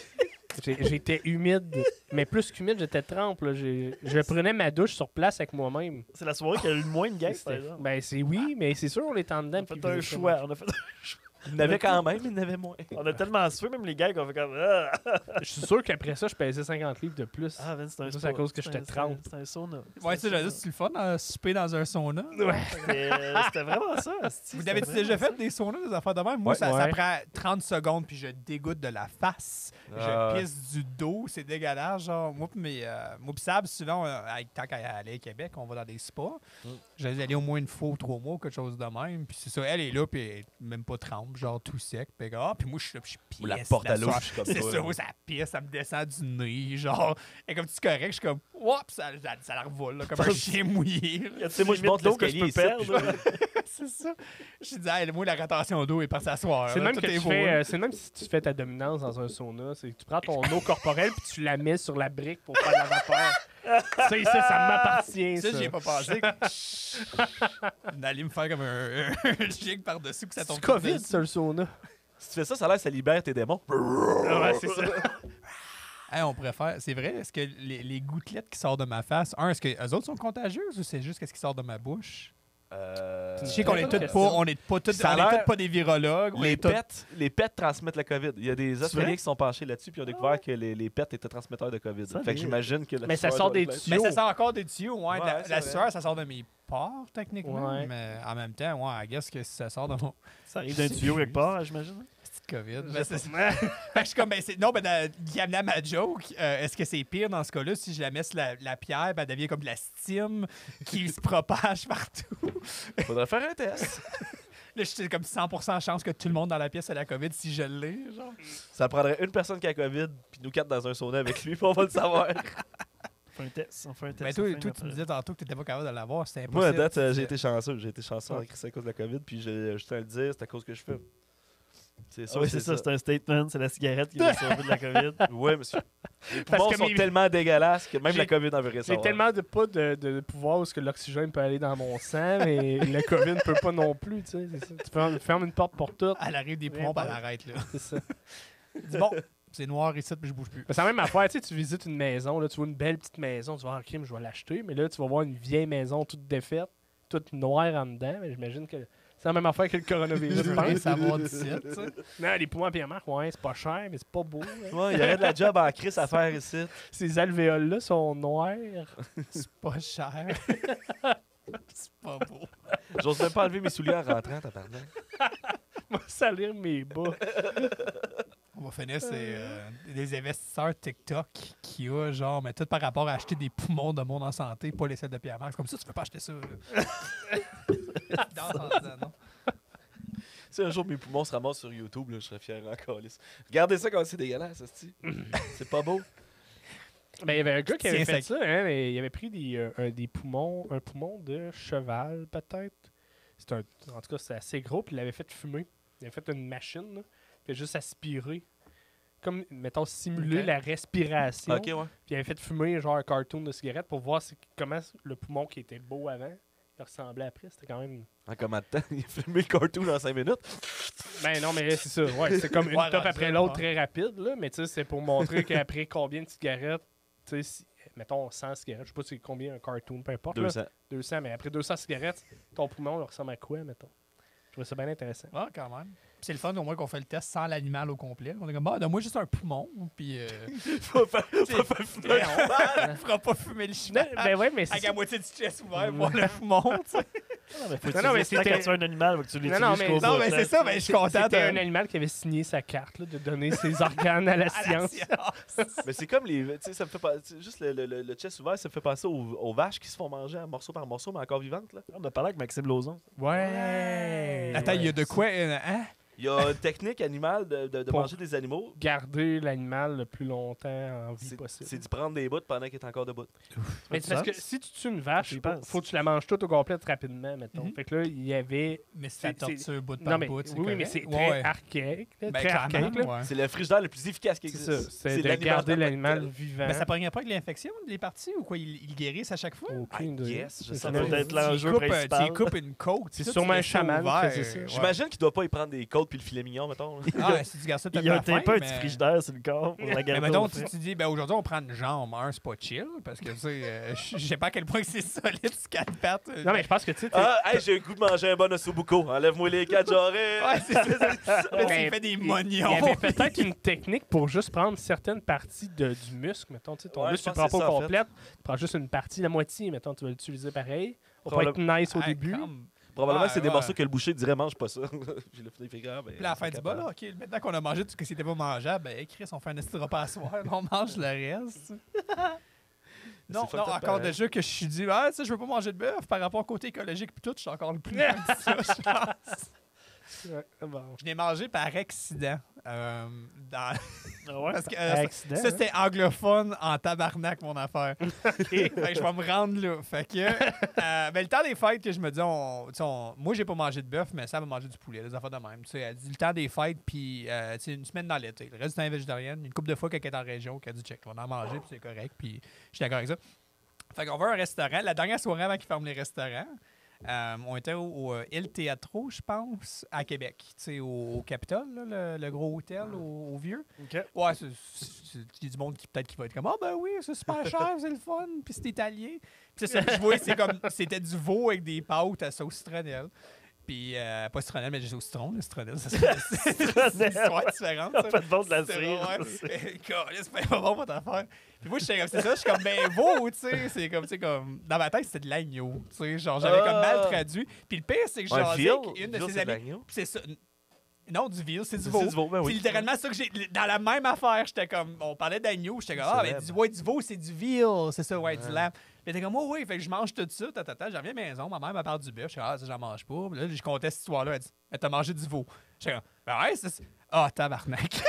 J'étais humide, mais plus qu'humide, j'étais trempe. Là. Je prenais ma douche sur place avec moi-même. C'est la soirée qui a eu le moins de gags, par C'était- exemple. Ben c'est oui, mais c'est sûr on était en dedans. On a puis fait un il faisait choix. On a fait Il n'avait quand même, il n'avait moins. On a tellement sué, même les gars, qu'on fait comme. Ah, Je suis sûr qu'après ça, je pesais 50 livres de plus. ah Vince, c'est un Ça, c'est spa. à cause que j'étais C'est un- trempe. C'est un sauna. Ouais, tu sais, j'allais dire, c'est le fun, souper dans un sauna. C'était vraiment ça. asti, Vous c'était avez-tu déjà vraiment fait des saunas, des affaires de même? Moi, Ouais. ça Ouais. prend 30 secondes, puis je dégoûte de la face. Ah, Je pisse du dos, c'est dégueulasse. Genre, moi pis Sab, souvent, tant qu'à aller à Québec, on va dans des spas. J'allais aller au moins une fois ou 3 mois, quelque chose de même. Puis c'est ça, elle est là, puis elle est même pas trempe, genre tout sec. Puis puis moi, je suis là, puis je pisse. Ou la porte à l'eau, soirée. je suis comme C'est toi, ça, là. oui, ça pisse, ça me descend du nez, genre. Et comme tu es correct, je suis comme, whoop, ça la revole, là, comme un chien mouillé. Y a Tu sais, moi, je monte d'eau que je l'escalier peux ici, perdre. C'est ça. Je dis, hey, moi, la rétention d'eau est pas s'asseoir. C'est le même que tu fais, c'est le même si tu fais ta dominance dans un sauna, c'est que tu prends ton eau corporelle puis tu la mets sur la brique pour faire de la vapeur. Ça m'appartient. Ça, Ça, j'y ai pas pensé. D'aller me faire comme un jig par-dessus que ça C'est tombe. COVID, ça, le sauna. Si tu fais ça, ça a l'air que ça libère tes démons. Ouais, c'est ça. Hey, on préfère. C'est vrai, est-ce que les gouttelettes qui sortent de ma face, est-ce que eux autres sont contagieuses ou c'est juste qu'est-ce qui sort de ma bouche? Je sais qu'on est tous pas, on est pas tous, Ça a on est l'air- tous pas des virologues. on Les est tous- pets transmettent la COVID. Il y a des vrai? Australiens qui sont penchés là-dessus puis ils ont découvert que les pets étaient transmetteurs de COVID. Ça, Fait que des- j'imagine que la Mais ça sueur sort doit des être là. Mais tuyaux. ça sort encore des tuyaux, ouais. Ouais, la c'est vrai. sueur, ça sort de mes pores, techniquement. Ouais. Mais en même temps, ouais, I guess que ça sort de mon Ça arrive d'un tuyau quelque part, j'imagine. petit COVID. Ben, c'est- Fait que je suis comme, ben, non, ben, il amenait à ma joke. Est-ce que c'est pire dans ce cas-là si je la mets sur la pierre, ben, elle devient comme de la stime qui se propage partout? Faudrait faire un test. Là, j'étais comme 100% chance que tout le monde dans la pièce a la COVID si je l'ai, genre. Ça prendrait une personne qui a COVID puis nous 4 dans un sauna avec lui puis on va le savoir. On fait un test. On fait un test. Ben, on toi, fait une tu me après. disais tantôt que t'étais pas capable de l'avoir, c'était Moi, à impossible. date, tu j'ai disais. été chanceux. J'ai été chanceux en crise à cause de la COVID puis je tiens à le dire, c'est à cause que je fume. C'est Ah sûr, oui, c'est ça, c'est un statement. C'est la cigarette qui va sauver de la COVID. Oui, monsieur. Les Parce poumons que sont mes- tellement dégueulasses que même J'ai- la COVID en veut J'ai savoir. tellement pas de pouvoir où ce que l'oxygène peut aller dans mon sang, mais le COVID ne peut pas non plus, tu sais. c'est ça. Tu fermes une porte pour tout. Elle arrive des poumons, puis elle arrête, là. C'est ça. Dis bon, c'est noir ici, puis je bouge plus. Mais c'est la même affaire, tu sais, tu visites une maison, là, tu vois une belle petite maison, tu vas voir, ok, mais je vais l'acheter, mais là, tu vas voir une vieille maison toute défaite, toute noire en dedans, mais j'imagine que c'est la même affaire que le coronavirus. Je je veux pense. rien savoir d'ici, tu sais. Non, les poumons à Pierre-Marc, ouais, c'est pas cher, mais c'est pas beau. hein. Ouais, il y aurait de la job en crise à faire ici. Ces alvéoles-là sont noirs. C'est pas cher. C'est pas beau. J'ose même pas enlever mes souliers en rentrant, tabarnak. Moi, salir mes bas. On va finir, c'est des investisseurs TikTok qui a, genre, mais tout par rapport à acheter des poumons de monde en santé, pas les celles de Pierre-Marc. C'est comme ça, tu peux pas acheter ça. Là. Dans en disant, non. Si un jour mes poumons se ramassent sur YouTube, là, je serais fier encore. Regardez ça comme c'est dégueulasse, esti. C'est pas beau. Ben, il y avait un gars qui avait Tiens, fait ça, hein, mais il avait pris des poumons, un poumon de cheval, peut-être. En tout cas, c'était assez gros, puis il l'avait fait fumer. Il avait fait une machine, là, puis il a juste aspiré. Comme, mettons, simuler Ok. la respiration. Ok, ouais. Puis il avait fait fumer, genre, un cartoon de cigarette pour voir comment le poumon qui était beau avant, il ressemblait après. C'était quand même. En combien de temps? Il a filmé le cartoon en 5 minutes. Ben non, mais c'est ça. Ouais, c'est comme une Ouais, top rendu après là, l'autre ouais. très rapide, là. Mais tu sais, c'est pour montrer qu'après combien de cigarettes, tu sais, mettons 100 cigarettes, je sais pas c'est combien un cartoon, peu importe. là. 200. 200, mais après 200 cigarettes, ton poumon il ressemble à quoi, mettons? Je trouvais ça bien intéressant. Ah, quand même. Puis c'est le fun au moins qu'on fait le test sans l'animal au complet. On est comme, bah, donne-moi juste un poumon, puis Faut faire fumer un cheval. on fera pas fumer le Non, cheval. ben ouais, mais Avec c'est la moitié du chest ouvert, voir le poumon, tu sais. Non, mais faut Non, mais utiliser ça quand tu as un animal, faut que tu l'utilises Non, jusqu'au mais- bout. mais là. c'est ça, mais je suis content. C'était un de- animal qui avait signé sa carte là, de donner ses organes à la à la science. science. Mais c'est comme les. Tu sais, ça me fait pas. Juste le chest ouvert, ça me fait penser aux vaches qui se font manger à morceau par morceau, mais encore vivantes, là. On a parlé avec Maxime Lauzon. Ouais. Attends, il y a de quoi? Hein? Il y a une technique animale de Pour- manger des animaux. Garder l'animal le plus longtemps en vie C'est possible. d'y prendre des bouts pendant qu'il est encore debout. Mais c'est parce que si tu tues une vache, J'y pense. faut que tu la manges toute au complet rapidement, mettons. Mhm. Fait que là, il y avait. Mais c'est la C'est- torture bout Non, par mais, bout. oui, mais c'est correct. très Ouais. archaïque. Là, Ben, très clairement, archaïque. Là. ouais. C'est le frigidaire le plus efficace qui C'est existe. ça. C'est de l'animal garder en tant que l'animal tel. vivant. Mais ça pognait pas avec l'infection, les parties, ou quoi? Ils guérissent à chaque fois? Aucune I idée. guess, je C'est sais Ça pas. doit être l'enjeu Tu principal. coupes une côte. C'est tout, sûrement tu un laisses ça chaman qui ouvert, faisait ça. ouais. J'imagine qu'il doit pas y prendre des côtes puis le filet mignon, mettons. là. Ah, si tu gardes ça, Il y a un faim, pas un petit mais- frigidaire sur le corps pour la Mais garder. mettons, au tu frais. te dis, ben aujourd'hui, on prend une jambe. C'est pas chill, parce que, tu sais, je sais pas à quel point c'est solide, ce 4 pattes. Non, mais je pense que tu sais. Ah, hey, j'ai le goût de manger un bon ossobuco. Enlève-moi les 4 j'aurais. Ouais, c'est ça. Mais tu Mais il fait des il y mognons. avait peut-être une technique pour juste prendre certaines parties du muscle. Mettons, tu sais, ton Ouais, muscle, je tu le pense prends que pas c'est au ça, en complet. Tu prends juste une partie, la moitié, mettons, tu vas l'utiliser pareil. Pour pas être nice au Ah, début. comme- Probablement Ouais, que c'est des ouais. morceaux que le boucher dirait mange pas ça. J'ai le fait grave. Puis à la fin du bas, là, OK, maintenant qu'on a mangé tout ce qui n'était pas mangeable, ben, Chris, on fait un esti de repas à soir, on mange le reste. Non, fucked non, up, encore pareil. déjà que je suis dit, ah, tu sais, je veux pas manger de bœuf par rapport au côté écologique, puis tout, je suis encore le plus loin de ça, je pense. Ouais, bon. Je l'ai mangé par accident. Ah ouais? Parce que Accident, ça, c'était anglophone en tabarnak, mon affaire. Fait que je vais me rendre là. Fait que, ben, le temps des fêtes, que je me dis, tu sais, moi, j'ai pas mangé de bœuf, mais ça va manger du poulet, des affaires de même. Tu sais, elle dit le temps des fêtes, puis tu sais, une semaine dans l'été. Le reste du temps est végétarienne. Une couple de fois, quand elle est en région, qu'elle dit, check, on va en manger, puis c'est correct, puis je suis d'accord avec ça. Fait qu'on va à un restaurant. La dernière soirée avant qu'ils ferment les restaurants, on était au Il Teatro, je pense, à Québec. Tu sais, au Capitole, là, le gros hôtel au Vieux. OK. Ouais, il y a du monde qui peut-être qui va être comme ah ben oui, c'est super cher, c'est le fun, puis c'est italien. Puis c'est ça, je vois, c'est comme c'était du veau avec des pâtes à sauce citronnelle. Puis pas citronnelle, mais j'ai au citron, le citronnelle, c'est une histoire différente. On ça. fait de bon de la C'est cire. ouais. C'est pas bon pour t'affaire. Puis moi, j'étais comme, c'est ça, je suis comme, ben, veau, tu sais. C'est comme, tu sais, comme, dans ma tête, c'était de l'agneau. Tu sais, genre, j'avais comme mal traduit. Puis le pire, c'est que Un jasais veal? avec une de Veal, ses c'est de amies. l'agneau? Puis c'est ça. Non, du veal, c'est du C'est veau. du veau, ben oui. C'est littéralement ça que j'ai. Dans la même affaire, j'étais comme, on parlait d'agneau, j'étais comme, ah, ben, Célèbre. ouais, du veau, c'est du veal. C'est ça, ouais, du lamb. Puis elle était comme, oh, oui, fait que je mange tout ça, j'en reviens à la maison, ma mère me parle du bœuf, je suis ah, ça, j'en mange pas. Puis là, je comptais cette histoire-là, elle dit, elle t'a mangé du veau. J'étais comme, ben ouais, c'est. Ah, tabarnak.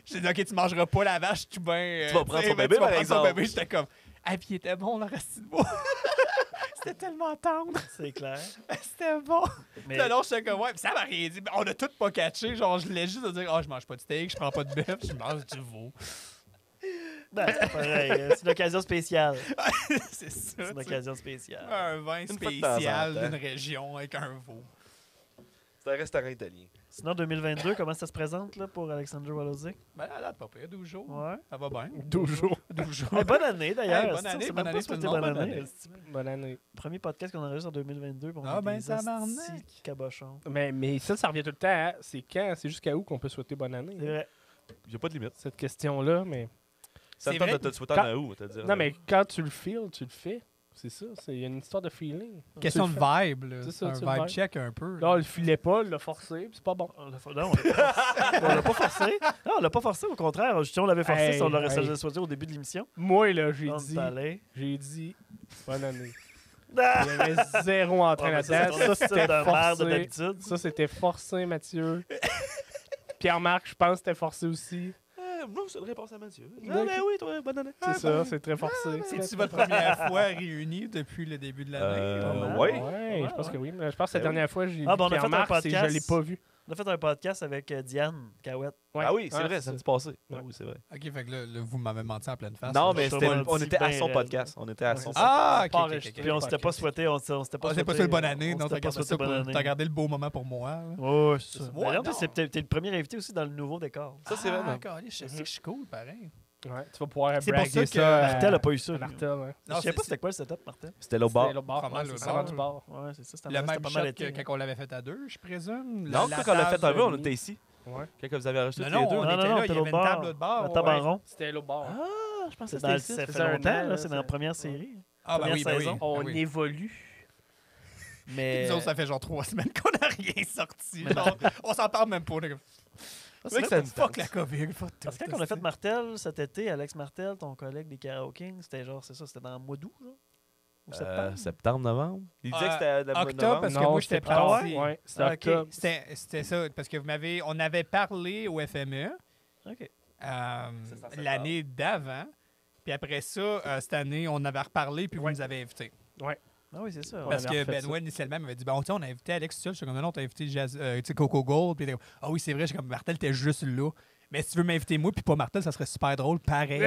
J'ai dit, ok, tu mangeras pas la vache, tout bien. Tu vas prendre son ben, bébé, tu vas par prendre son exemple. bébé. J'étais comme, ah, puis il était bon, le reste de veau. C'était tellement tendre. C'est clair. C'était bon. Mais Puis alors, j'étais comme, ouais, puis ça m'a rien dit. On a tout pas catché. Genre, je voulais juste dire, ah, je mange pas de steak, je prends pas de bœuf, je mange du veau. ben, c'est pareil. C'est une occasion spéciale. C'est ça. C'est une tu sais. occasion spéciale. Un vin fois de temps en spécial temps. d'une région avec un veau. C'est un restaurant italien. Sinon, 2022, comment ça se présente là, pour Alexandre Wolozik? Ben, là, là, pas pire, 12 jours. Ouais. Ça va bien. 12 jours. 12 jours. Hey, bonne année d'ailleurs. Hey, bonne année, C'est bonne même année pas tout le souhaité monde, bonne bonne année. année. Bonne année. Premier podcast qu'on enregistre en 2022. Puis on Ah, est ben, des tabarnak. hosties cabochons. Mais ça revient tout le temps. Hein? C'est quand? C'est jusqu'à où qu'on peut souhaiter bonne année? C'est vrai. Il n'y a pas de limite. Cette question-là, mais... Ça C'est me tente vrai de te souhaiter quand- en août, te dire. Non, mais quand tu le feels, tu le fais. C'est ça. Il y a une histoire de feeling. Question Tu de le fais. vibe, là. C'est C'est ça, un tu le vibe vibe. check un peu. Là, on le filait pas, on l'a forcé, puis c'est pas bon. Non, on l'a pas forcé. Non, on l'a pas forcé. Au contraire, si on l'avait forcé, Hey, si on l'aurait hey. choisi au début de l'émission. Moi, là, On est allé. j'ai dit bonne année. Ah! Il y avait zéro entrain Ouais, mais là-dedans. c'est ton Ça, attitude c'était de merde forcé. d'habitude. Ça, c'était forcé, Mathieu. Pierre-Marc, je pense que c'était forcé aussi. Non, c'est une réponse à Mathieu. Ah, D'accord. ben oui, toi, bonne année. C'est ça, c'est très forcé. C'est-tu votre première fois réunis depuis le début de l'année? Oui. Ouais, je pense que oui. Mais je pense que la Ben oui. dernière fois, j'ai vu Ah, bon, on a fait un Pierre-Marc, c'est que je podcast. l'ai pas vu. On a fait un podcast avec Diane Cahouette. Ouais. Ah oui, c'est Ah, vrai, c'est samedi ça. passé. Ah Ouais. oui, c'est vrai. Ok, fait que là, vous m'avez menti en pleine face. Non, là. mais je c'était- te on dis était à ben son raide. podcast. On était à son Ah, ok, Pas ok, enregistré. ok. Puis on s'était pas souhaité. On s'était pas Ah, c'est pas souhaité. ça le bonne année. on Non, s'était t'as pas gardé ça souhaité pour. bonne année. T'as gardé le beau moment pour moi. là. Ouais, c'est ça. Ouais, D'ailleurs, non. t'es le premier invité aussi dans le nouveau décor. Ça, c'est vrai. Ah, non? d'accord, je sais que je suis cool, pareil. Ouais, tu vas pouvoir C'est pour braguer ça que ça. Martel a pas eu ça. à lui. Martel, ouais. Je sais pas c'était quoi le setup, Martel. C'était l'autre bord. C'était le bar. Pas mal Ouais, le c'est bar. avant du bar. Ouais, c'est ça. C'était Le c'était même pas shot mal été. que quand on l'avait fait à deux, je présume. Non, La quand on l'a fait un table- peu, on était ici. Ouais. Quand vous avez enregistré Non, tous les non, deux. on Non, était non, là, il y t'es avait l'autre une bar. table de bar. La table ouais. en rond. C'était le bar. Ah, je pense que C'est dans c'était ici. ça c'est fait un longtemps, an, là, c'est dans la c'est- première série. Ah, ben Première oui, ben oui. saison. On ben oui. évolue. Mais. Nous autres, ça fait genre 3 semaines qu'on n'a rien sorti. Mais Genre, on s'en parle même pas. on est comme, Ah, C'est vrai que vrai ça qu'on- nous Fuck tente. la COVID. Fuck Parce que tout, quand on a fait c'est- Martel cet été, Alex Martel, ton collègue des Karaokings, c'était genre, c'est ça, c'était dans le mois d'août, genre? Ou septembre? Septembre, novembre. Il disait que c'était le mois de Octobre, novembre. parce que Non, moi, j'étais c'était parti. pas- ouais, c'était Ah, ok. octobre. C'était ça, parce que on avait parlé au FME OK. C'est ça, l'année d'avant. Puis après ça, cette année, on avait reparlé, puis vous Ouais. nous avez invités. Ah oui, c'est ça. Ouais. Parce avait que refait Benoît, initialement, m'avait dit bon, tu sais, on a invité Alex seul. Je suis comme non, t'as invité Coco Gold. Puis il était comme ah oui, c'est vrai, je suis comme Martel, t'es juste là. Mais si tu veux m'inviter moi, puis pas Martel, ça serait super drôle, pareil.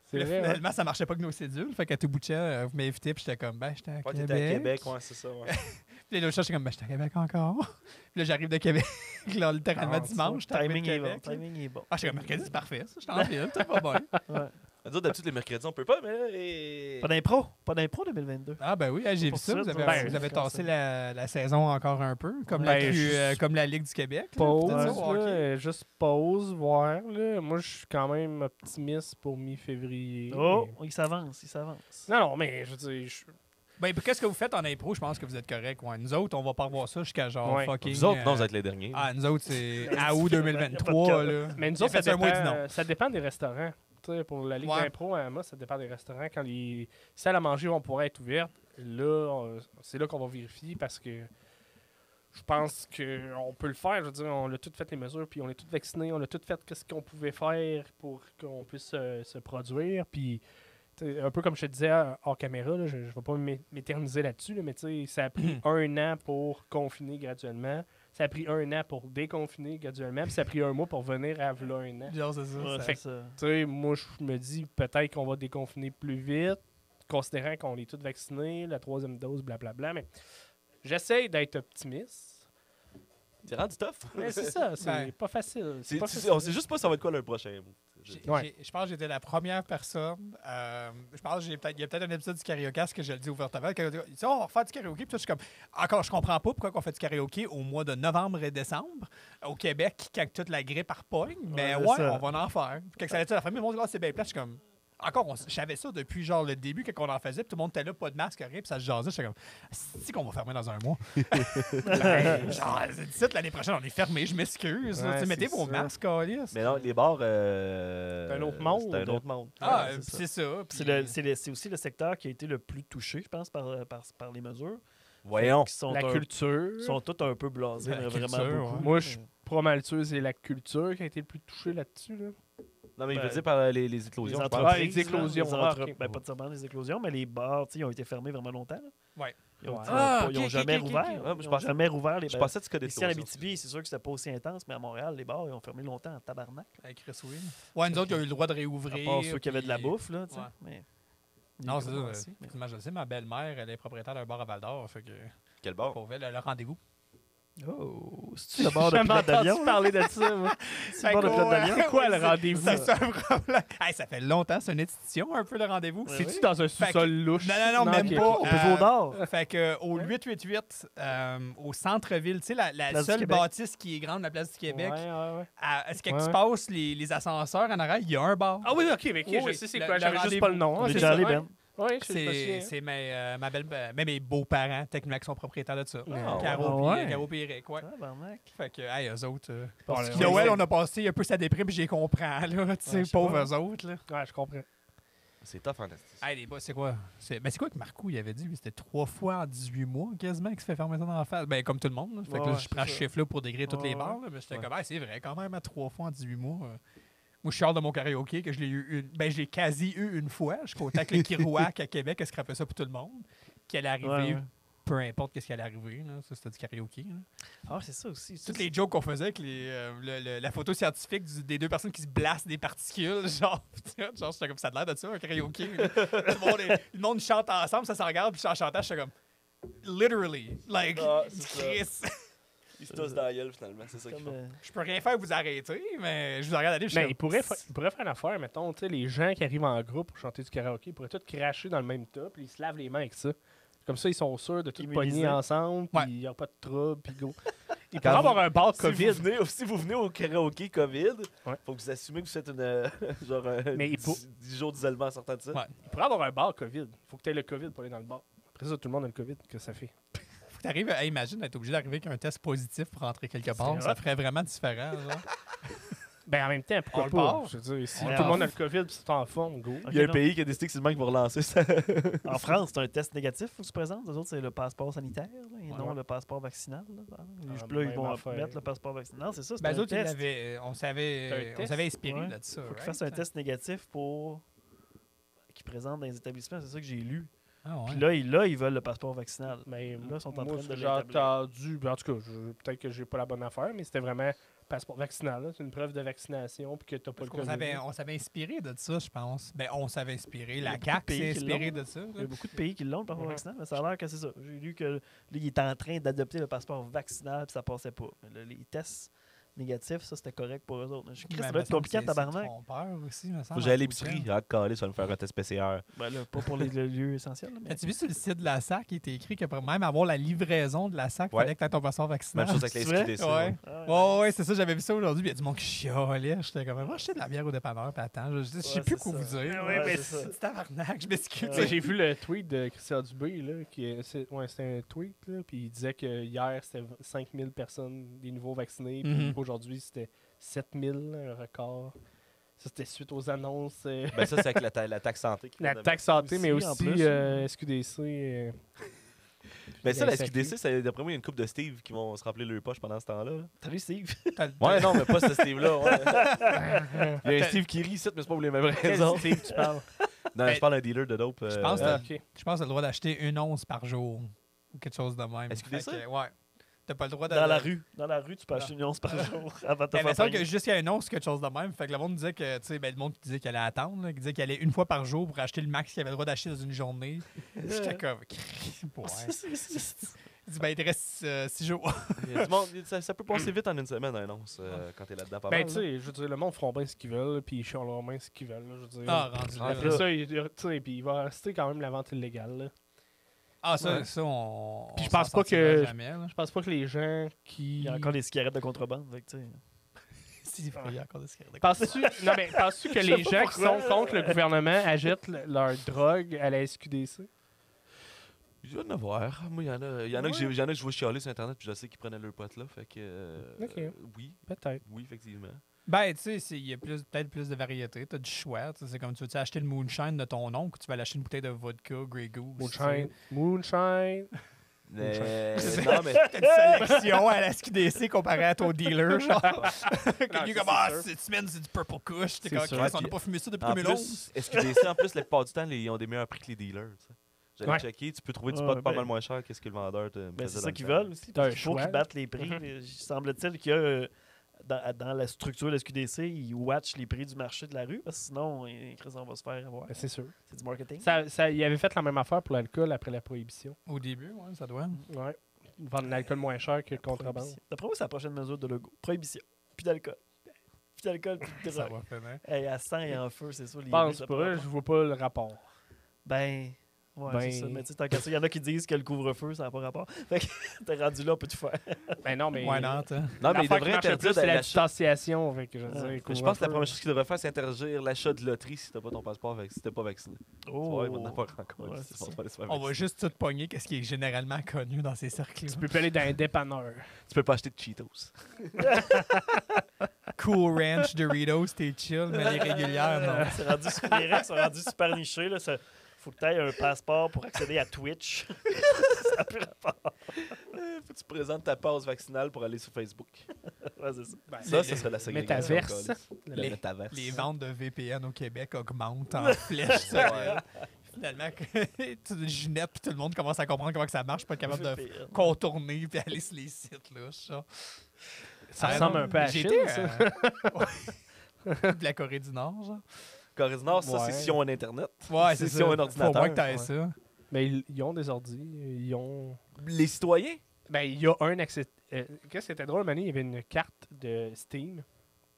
C'est Puis là, vrai, ouais. finalement, ça marchait pas que nos cédules. Fait qu'à tout bout de champ, vous m'invitez, puis j'étais comme ben, j'étais à Ouais, Québec. t'étais à Québec, ouais, c'est ça. Ouais. Puis l'autre chose, j'étais comme ben, j'étais à Québec encore. Puis là, j'arrive de Québec, là, littéralement Ah, dimanche. j'étais arrivé Timing de est bon. Québec, là. Timing est bon. Ah, j'étais comme mercredi, c'est parfait, ça. J'étais en ville, tout va bien. Ouais. Nous autres, d'habitude, les mercredis, on peut pas, mais là, Pas d'impro. Pas d'impro 2022. Ah ben oui, j'ai vu Pour ça. ça, Vous avez, ben, vous avez comme tassé ça. la saison encore un peu, comme, Ben, comme la Ligue du Québec. là, Pause, peut-être ça, au là, hockey. juste pause, voir. Là. Moi, je suis quand même optimiste pour mi-février. Oh, mais- il s'avance, il s'avance. Non, mais je veux dire, Ben, puis qu'est-ce que vous faites en impro? Je pense que vous êtes correct. Ouais. Nous autres, on va pas revoir ça jusqu'à genre Ouais. fucking... Vous autres, non, vous êtes les derniers. Ah, nous autres, c'est Ben, à août c'est- 2023, là. mais nous J'ai autres, fait ça un mois, il dit non. dépend, ça dépend des restaurants. Tu sais, pour la Ligue Ouais. d'impro, à moi, ça dépend des restaurants. Quand les salles à manger vont pouvoir être ouvertes, là, c'est là qu'on va vérifier parce que je pense qu'on peut le faire. Je veux dire, on a tout fait les mesures, puis on est tous vaccinés, on a tout fait ce qu'on pouvait faire pour qu'on puisse se produire. Puis, tu sais, un peu comme je te disais hors caméra, là, je ne vais pas m'éterniser là-dessus, là, mais tu sais, ça a pris un an pour confiner graduellement. Ça a pris un an pour déconfiner graduellement, puis ça a pris un mois pour venir à v'là un an. Genre, c'est ça. Ouais, ça- c'est ça. Tu sais, moi, je me dis peut-être qu'on va déconfiner plus vite, considérant qu'on est tous vaccinés, la 3e dose, blablabla. Mais j'essaie d'être optimiste. C'est rendu tough. Mais c'est ça, c'est Ben, pas facile. C'est pas C'est- facile. on sait juste pas ça va être quoi le prochain mot. Ouais. Je pense que j'étais la première personne. Je pense qu'il y a peut-être un épisode du karaoke que je le dis ouvertement. Tu sais, on va faire du karaoke. Puis toi, je suis comme, encore, je comprends pas pourquoi on fait du karaoke au mois de novembre et décembre au Québec, quand toute la grippe repogne. Mais Ouais, ouais, c'est ça. on va en faire. Quand ça allait être la famille, le monde dit, ah, c'est bien plat. Je suis comme, encore, je savais ça depuis genre le début, quand on en faisait. Puis tout le monde était là, pas de masque, rien. Puis ça se jasait. J'étais comme, c'est qu'on va fermer dans un mois. Ben, genre, d'ici l'année prochaine, on est fermé. Je m'excuse. Ouais, Tu sais, mettez c'est vos ça. masques, câlisse. Mais non, les bars. C'est un autre monde. C'est un autre monde. Ah, Ouais, c'est c'est ça. C'est puis- c'est aussi le secteur qui a été le plus touché, je pense, par les mesures. Voyons. Qui sont, La culture. sont tous un peu blasés, La mais vraiment culture, beaucoup. ouais. Moi, je suis pas mal sûr que c'est la culture qui a été le plus touchée là-dessus. Là. Non, mais il Ben, veut dire par les Les éclosions. je pense. entreprises, les éclosions, là, les ah, entre- ok. ben, pas nécessairement les éclosions, mais les bars, tu sais, ils ont été fermés vraiment longtemps. là. Ouais. Ils ont, Ouais. ils ont- Ah, ils ont ok, jamais ok, ok, rouvert. ok. Ouais, Ils je ont pensais- jamais rouvert les Je bars. pensais que tu connais Ici, en Abitibi, c'est sûr que c'était pas aussi intense, mais à Montréal, les bars, ils ont fermé longtemps en tabarnak. Avec Chris Will. Ouais, nous autres, ils ont eu le droit de À réouvrir. part ceux qui avaient de la puis- bouffe, là, tu sais. Ouais. Mais... Non, c'est ça. aussi, mais- Moi, je le sais, ma belle-mère, elle est propriétaire d'un bar à Val d'Or. Fait que, Quel bar? pour elle, le rendez-vous. Oh, c'est-tu le bord de J'ai jamais pilote d'avion? entendu parler de ça, moi. C'est le bord de pilote d'avion? Quoi, le rendez-vous? Ça, c'est un problème. Hey, ça fait longtemps, c'est une institution, un peu, le rendez-vous. Ouais. C'est-tu dans un Fait que- sous-sol louche? Non, même ok, pas. ok. On peut jouer au dard. Fait que, au 888, au centre-ville, tu sais, la Place du seule Québec. bâtisse qui est grande, la place du Québec, Ouais. est-ce que Ouais. tu passes les ascenseurs en arrière, il y a un bar. Ah oui, ok, mais ok, Oui, je sais c'est le- quoi. le J'avais juste pas le nom. On hein, est c'est déjà ça, allé, ouais. Ben. Ouais, je me souviens. C'est ma belle, même mes beaux-parents, techniquement, qui sont propriétaires de ça. Ah, Caro ouais. puis Caro puis Eric, ouais. Tabarnak. Fait que, hey, eux autres. Parce que Noël, on a passé un peu sa déprime, puis j'y comprends, là. Tu Ouais, sais, je sais pauvres pas. eux autres, là. Ouais, je comprends. C'est tough en esti. Hey, les boss, c'est quoi? C'est quoi que Marco il avait dit? Lui, c'était 3 fois en 18 mois, quasiment, qu'il se fait fermer ça dans la face. Ben, comme tout le monde. Là. Fait que là, Ouais, je prends ce c'est ça. chiffre-là pour dégriller toutes les Ouais, barres. Là, mais j'étais ouais. comme, hey, c'est vrai, quand même, à 3 fois en 18 mois. Moi, je suis hors de mon karaoké, que je l'ai eu je l'ai quasi eu une fois. Je comptais avec le Kirouac à Québec, elle scrapait ça pour tout le monde. Qui allait arriver, Ouais, ouais. peu importe qu'est-ce qui allait arriver. Là. Ça, c'était du karaoké. Là. Ah, c'est ça aussi. Toutes les jokes qu'on faisait avec la photo scientifique des deux personnes qui se blastent des particules, genre, genre j'étais comme ça a l'air de ça, un karaoké. Là. le monde chante ensemble, ça se regarde, puis en chantant, j'étais comme literally, like, Ah, c'est ça. Chris. Ils se tous dans la gueule, finalement. C'est ça qu'ils Comme, font. Je peux rien faire pour vous arrêter, mais je vous regarde aller, je suis Mais comme, il pourrait faire une affaire, mettons, tu sais, les gens qui arrivent en groupe pour chanter du karaoké, ils pourraient tous cracher dans le même tas, puis ils se lavent les mains avec ça. Comme ça, ils sont sûrs de tout Immunisés. pogner ensemble, puis Ouais. il n'y a pas de trouble, puis go. Il Quand pourrait avoir un bar Si COVID. si vous venez au karaoké COVID, Ouais. faut que vous assumez que vous êtes genre Mais il faut- 10 jours d'isolement en sortant de ça. Ouais. Il pourrait avoir un bar COVID. Il faut que tu aies le COVID pour aller dans le bar. Après ça, tout le monde a le COVID, que ça fait. Faut que t'arrives à imagine d'être obligé d'arriver avec un test positif pour rentrer quelque part. C'est Ça hot. ferait vraiment différent. Genre. Ben, en même temps, pourquoi On le pas? part. Je veux dire, si Ouais, tout le on- monde a le COVID et c'est en forme, go. Il y a un non. pays qui a décidé que c'est le même qui va relancer ça. En France, c'est un test négatif faut que tu présentes. Les autres, c'est le passeport sanitaire là, et Ouais. non le passeport vaccinal. Là. Ah, Là, ils même vont affaire. mettre le passeport vaccinal. Non, c'est ça, c'est Ben, un eux autres, ils test. on C'est un s'avait test? inspiré Ouais. de ça. Faut qu'ils right? fassent un test négatif pour qu'ils présentent dans les établissements. C'est ça que j'ai lu. Ah, ouais. Puis là, ils veulent le passeport vaccinal. Mais Là, ils sont en moi, train ce de que j'ai l'établir. entendu, ben, en tout cas, peut-être que j'ai pas la bonne affaire, mais c'était vraiment passeport vaccinal. là. C'est une preuve de vaccination puis que t'as pas Parce le qu'on COVID. on s'avait inspiré de ça, je pense. Ben, on s'avait inspiré. Il y a La beaucoup de CAQ pays s'est qui inspirée l'ont. de ça. Il y là. a beaucoup de pays qui l'ont, le passeport Mhm. vaccinal, mais ça a l'air que c'est ça. J'ai lu que là, il est en train d'adopter le passeport vaccinal, puis ça passait pas. Mais là, les tests négatifs, ça, c'était correct pour eux autres. Je Ben, ça me doit être semble compliqué à que c'est tabarnak. trompeur aussi, me Faut semble, que j'aille à en l'épicerie. tout cas. Ah, calé, ça va me faire un test PCR. Ben là, pas pour les lieux essentiels. là, mais... As-tu vu sur le site de la SAC, il était écrit que pour même avoir la livraison de la SAC, il Ouais. fallait que tu aies ton passeport vaccinal. Même chose avec C'est les vrai? SQDC. Ouais. Ah, Ouais, c'est ça, j'avais vu ça aujourd'hui. Puis il y a du monde qui chialait. J'étais comme, va acheter de la bière au dépanneur. Puis attends, je sais Ouais, plus c'est quoi ça. vous dire. Ouais, Ouais, mais c'est ça. c'est du tabarnak, je m'excuse. Ouais. J'ai vu le tweet de Christian Dubé, là, c'était un tweet, là, puis il disait que hier, c'était 5000 personnes, des nouveaux vaccinés, puis Mhm. aujourd'hui, c'était 7000, un record. Ça, c'était suite aux annonces. Ben ça, c'est avec la taxe santé. La taxe santé, mais aussi, en aussi plus. SQDC. Mais ça, la SAQ. SQDC, d'après moi, il y a une couple de Steve qui vont se remplir le poche pendant ce temps-là. là. Salut Steve. Ouais, non, mais pas ce Steve-là. Ouais. Il y a un Steve qui rit ici, mais c'est pas pour les mêmes Quel raisons. Steve tu parles? Non, Ben, je parle d'un dealer de dope. je pense Ah, que- ok. Je pense que tu as le droit d'acheter une once par jour. Ou quelque chose de même. SQDC? Fait que, ouais. T'as pas le droit de. Dans la rue. Dans la rue, tu peux acheter une once par jour avant de te Mais il me faire semble pogner. que jusqu'à une once, quelque chose de même. Fait que le monde disait que, tu sais, ben, le monde qui disait qu'il allait attendre, là, qui disait qu'il allait une fois par jour pour acheter le max qu'il avait le droit d'acheter dans une journée. J'étais comme, ouais. Il dit, ben, il te reste 6 jours. Il y a du monde- ça peut passer vite en une semaine, un once, quand t'es là-dedans. Pas Ben, mal, tu sais, je veux dire, le monde feront bien ce qu'ils veulent, puis ils chialeront bien ce qu'ils veulent, là, je veux dire. Ah, rendu là. Après ça, tu sais, puis il va rester quand même la vente illégale, là. Ah, ça, Ouais. ça, on. Puis je on pense s'en pas que- sortira jamais, là. Je pense pas que les gens qui... Il y a encore des cigarettes de contrebande. Fait que, tu sais. Si, il y a encore des cigarettes. Penses-tu non, mais penses-tu que Je les sais pas gens qui pourquoi. sont contre le gouvernement achètent leur drogue à la SQDC? Il doit y en avoir. Moi, il y en a que je vois chialer sur Internet, puis je sais qu'ils prenaient leur pote là. Fait que. Ok. Oui, Peut-être. oui, effectivement. Ben, tu sais, il y a peut-être plus de variété. T'as du choix. Tu sais, c'est comme tu veux acheter le moonshine de ton oncle ou tu vas aller acheter une bouteille de vodka, Grey Goose. Moonshine. Moonshine. Mais. Non, mais. T'as une sélection à la SQDC comparée à ton dealer, genre. Quelqu'un c'est comme, ah, sûr. cette semaine, c'est du Purple Kush. T'es C'est comme, sûr. Chris, on Puis, n'a pas fumé ça depuis En 2011. plus, SQDC, en plus, la plupart du temps, ils ont des meilleurs prix que les dealers. tu sais. J'allais Ouais. checker, tu peux trouver du Ouais, pot pas ben- mal moins cher que ce que le vendeur te me Ben, faisait c'est dans ça le qu'ils temps. veulent aussi. T'as Parce un qu'il faut choix. qu'ils battent les prix. Mhm. Il semble-t-il qu'il y a, dans la structure de la SQDC, ils watchent les prix du marché de la rue. Parce que sinon, Chris, on va se faire avoir. Ben, c'est sûr. C'est du marketing. Il avait fait la même affaire pour l'alcool après la prohibition. Au début, ouais, ça doit. Ouais. Vendre de l'alcool moins cher que le contrebande. Prohibition. D'après moi, c'est la prochaine mesure de logo. Prohibition. Puis d'alcool. Puis d'alcool, puis de Ça drogue. va finir. Hey, à sang et en feu, c'est ça. Je pense pas, je vois pas le rapport. Ben, ouais, Ben- c'est ça. Mais tu sais, tant qu'à ça, il y en a qui disent que le couvre-feu, ça n'a pas rapport. Fait que t'es rendu là, on peut tout faire. Ben non, mais. Ouais, non, hein. Non, mais il l'affaire qui devrait marche le interdire plus, c'est la l'achat. distanciation. Fait que, je veux dire, Ouais. Je pense que la couvre-feu. première chose qu'il devrait faire, c'est interdire l'achat de loterie si t'as pas ton passeport, si t'es pas vacciné. Tu vois, il va en avoir encore. Ouais, si c'est tu vas ça. pas aller se faire On va vacciner. juste tout pogner, qu'est-ce qui est généralement connu dans ces cercles. Tu peux pas aller dans un dépanneur. Tu peux pas acheter de Cheetos. Cool Ranch Doritos, t'es chill, mais les régulières, non. C'est rendu, les règles sont rendues super nichées. Là. Faut que tu aies un passeport pour accéder à Twitch. Ça n'a plus rapport. Faut que tu présentes ta passe vaccinale pour aller sur Facebook. Ouais, c'est ça. Ça, ça serait la ségrégation. Métaverse. câlisse. Le Les- métaverse. Les ventes de VPN au Québec augmentent en flèche. Ça. Finalement, Ginette puis tout le monde commence à comprendre comment que ça marche, pas être capable de VPN. contourner puis aller sur les sites. Là, ça. Ça ressemble un peu à J'ai Chine, été, ça. ouais. De la Corée du Nord, genre. Corée du Nord, ça, Ouais. c'est si on a Internet. Ouais, C'est c'est si ça. on a un Faut ordinateur. au moins que t'aies Ouais. ça. Mais ils ont des ordi. Ils ont. Les citoyens? Ben, il y a un accès. Qu'est-ce qui était drôle, Mané? Il y avait une carte de Steam.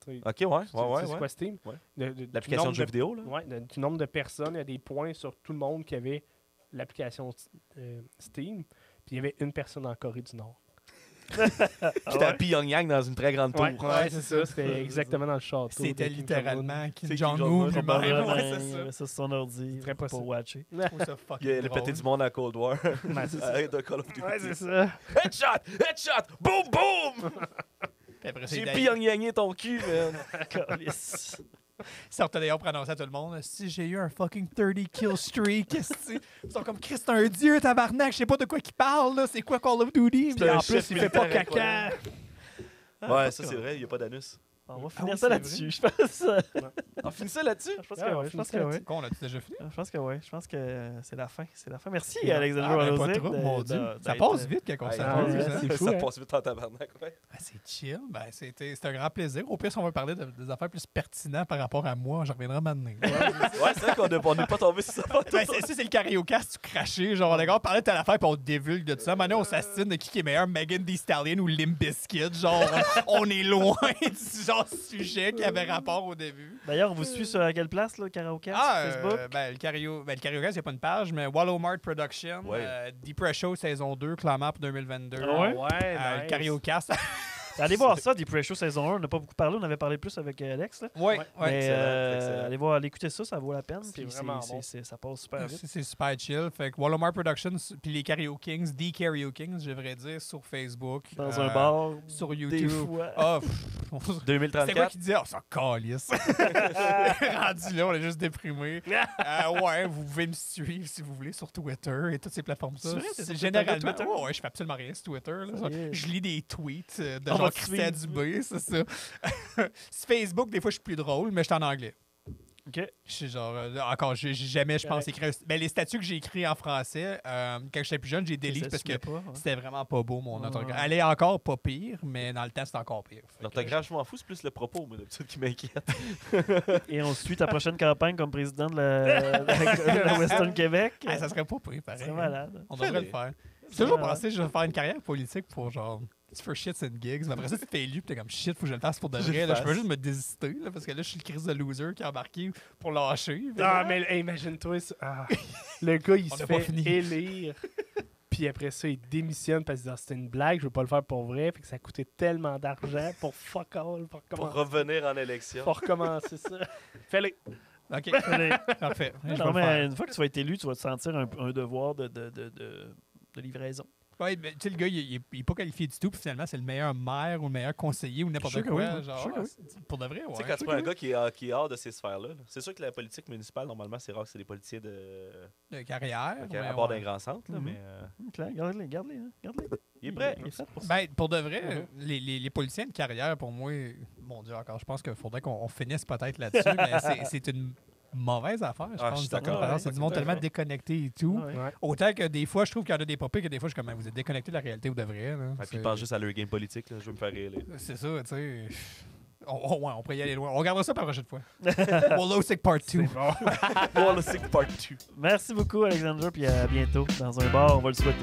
Tu sais, Ok, ouais. tu sais Ouais, c'est ouais. quoi Steam? Ouais. Du L'application nombre de jeux vidéo, là. Ouais, du nombre de personnes. Il y a des points sur tout le monde qui avait l'application Steam. Puis il y avait une personne en Corée du Nord. Puis t'as Pyongyang dans une très grande tour. Ouais, c'est ça. C'était exactement dans le château. C'était de Kim littéralement Kim C'est Jong-un Kim lui-même. Probablement, Ouais, c'est ça. ça, c'est son ordi Très pour possible. watcher. Je trouve ça fucking Il a drôle. pété du monde à Cold War. Jong-Un. Ouais, c'est ça. Avec de Call of Duty. Ouais, c'est ça. Headshot! Boom, boom! Puis après, c'est J'ai d'ailleurs- Pyongyangé ton cul, man. Calisse. Ils sortaient d'ailleurs pour annoncer à tout le monde si j'ai eu un fucking 30 kill streak, qu'est-ce que ils sont comme Christ, un dieu, tabarnak, je sais pas de quoi qu'il parle, là. C'est quoi Call of Duty? C'est Puis un en chef plus, il fait pas militaire caca. Ouais, ça c'est vrai, il n'y a pas d'anus. On va Ah finir oui, ça c'est là-dessus, je pense. On finit ça là-dessus? Je pense Ah que ouais, oui. Je pense que finissez oui. Quoi, on a-tu déjà fini? Je pense que oui. Je pense que c'est la fin. C'est la fin. Merci, Ah, Alexandre ben, pas Rosic, trop, de- mon Dieu. de- Ça d'être- passe vite quand on Ouais, s'amuse. ouais, hein. c'est fou, Ça hein. passe vite en tabarnak, ouais. Ah, c'est chill. Ben, c'était un grand plaisir. Au pire, si on va parler des affaires plus pertinentes par rapport à moi, je reviendrai maintenant. Ouais, c'est vrai qu'on n'est pas tombé sur ça. Ben, c'est le karaoke, tu craché. Genre, les gars, on parlait de telle affaire, puis on divulgue de tout ça. Maintenant, on s'assine de qui est meilleur, Megan Thee Stallion ou Limp Bizkit. Genre, on est loin du genre sujet qui avait rapport au début. D'ailleurs, on vous suit sur à quelle place, là, Karaoke? Sur Facebook? Ben, le karaoke, il n'y a pas une page, mais Walmart Production, Ouais. Deep Press Show saison 2, clairement pour 2022. Ah ouais? Le Nice. karaoke. Allez voir ça, Deep Pressure saison 1. On n'a pas beaucoup parlé, on avait parlé plus avec Alex. Là. Ouais, Mais excellent. allez écouter ça, ça vaut la peine. C'est puis vraiment bon. ça passe super vite. C'est super chill. Fait que Walmart Productions, puis les Karaoke Kings, The Karaoke Kings, je devrais dire, sur Facebook. Dans un bar, Sur des YouTube. fois. Ah, c'est quoi 2034. qui dit? Oh, ça calisse. Rendu là, on est juste déprimé. Ouais, vous pouvez me suivre si vous voulez sur Twitter et toutes ces plateformes. C'est vrai, t'es sur Généralement, Twitter? ouais, je fais absolument rien sur Twitter. Là. Yeah. Je lis des tweets de On va genre te Christian suivre. Dubé, c'est ça. Sur Facebook, des fois, je suis plus drôle, mais je suis en anglais. OK. Je suis genre, encore, j'ai jamais, je pense, écrit. Ben, les statuts que j'ai écrits en français, quand j'étais plus jeune, j'ai delete parce que c'était vraiment pas beau, mon orthographe. Elle est encore pas pire, mais dans le temps, c'est encore pire. Fait que- L'orthographe, je m'en fous, c'est plus le propos, moi, d'habitude, qui m'inquiète. Et on suit ta prochaine campagne comme président de la Western Québec. Ah, ça serait pas pire, pareil. C'est malade. On devrait le faire. J'ai toujours pensé que je vais faire une carrière politique pour genre. Tu fais shit and gigs, mais après ça, tu t'es élu, pis t'es comme shit, faut que je le fasse pour de Je le vrai. Là, je peux fasse. juste me désister, là, parce que là, je suis le crise de loser qui est embarqué pour lâcher. Ah, mais hey, imagine-toi ça. Ah. Le gars, il On se a pas fait fini. élire. Puis après ça, il démissionne parce qu'il dit ah, c'était une blague, je veux pas le faire pour vrai. Fait que ça coûtait tellement d'argent pour fuck all. Pour Pour recommencer, revenir en élection. pour recommencer ça. Fais-le. Ok, Allez. parfait. Je vais Non, le mais faire. une fois que tu vas être élu, tu vas te sentir un devoir de livraison. Ouais, mais tu sais, le gars, il est pas qualifié du tout, puis finalement, c'est le meilleur maire ou le meilleur conseiller ou n'importe Sûr que quoi. oui, oui. Genre, Sûr que oui. pour de vrai, Tu sais, ouais. quand tu prends un gars qui est hors de ces sphères-là, là, c'est sûr que la politique municipale, normalement, c'est rare que c'est des politiciens De carrière. à mais bord ouais. d'un grand centre, là, Mhm. mais Claire, garde-les, garde-les. Hein, garde-les. il est prêt. Il est fait pour ça. Ben, pour de vrai, les politiciens de carrière, pour moi, mon Dieu, encore, je pense qu'il faudrait qu'on finisse peut-être là-dessus, mais c'est une mauvaise affaire, je Ah, je pense. suis du d'accord. carrière. Ouais, c'est du tout monde à tellement fait. déconnecté et tout. Ouais. Ouais. Autant que des fois, je trouve qu'il y en a des pas pires, que des fois, je suis comme, vous êtes déconnecté de la réalité ou de vrai. Là. Ah, puis il pense juste à leur game politique, là, je veux me faire réélire. C'est ça, tu sais. Ouais, on pourrait y aller loin. On regardera ça pour la prochaine fois. Wallow Sick Part 2. Bon, là, c'est part 2. Merci beaucoup, Alexandre, puis à bientôt dans un bar, on va le souhaiter.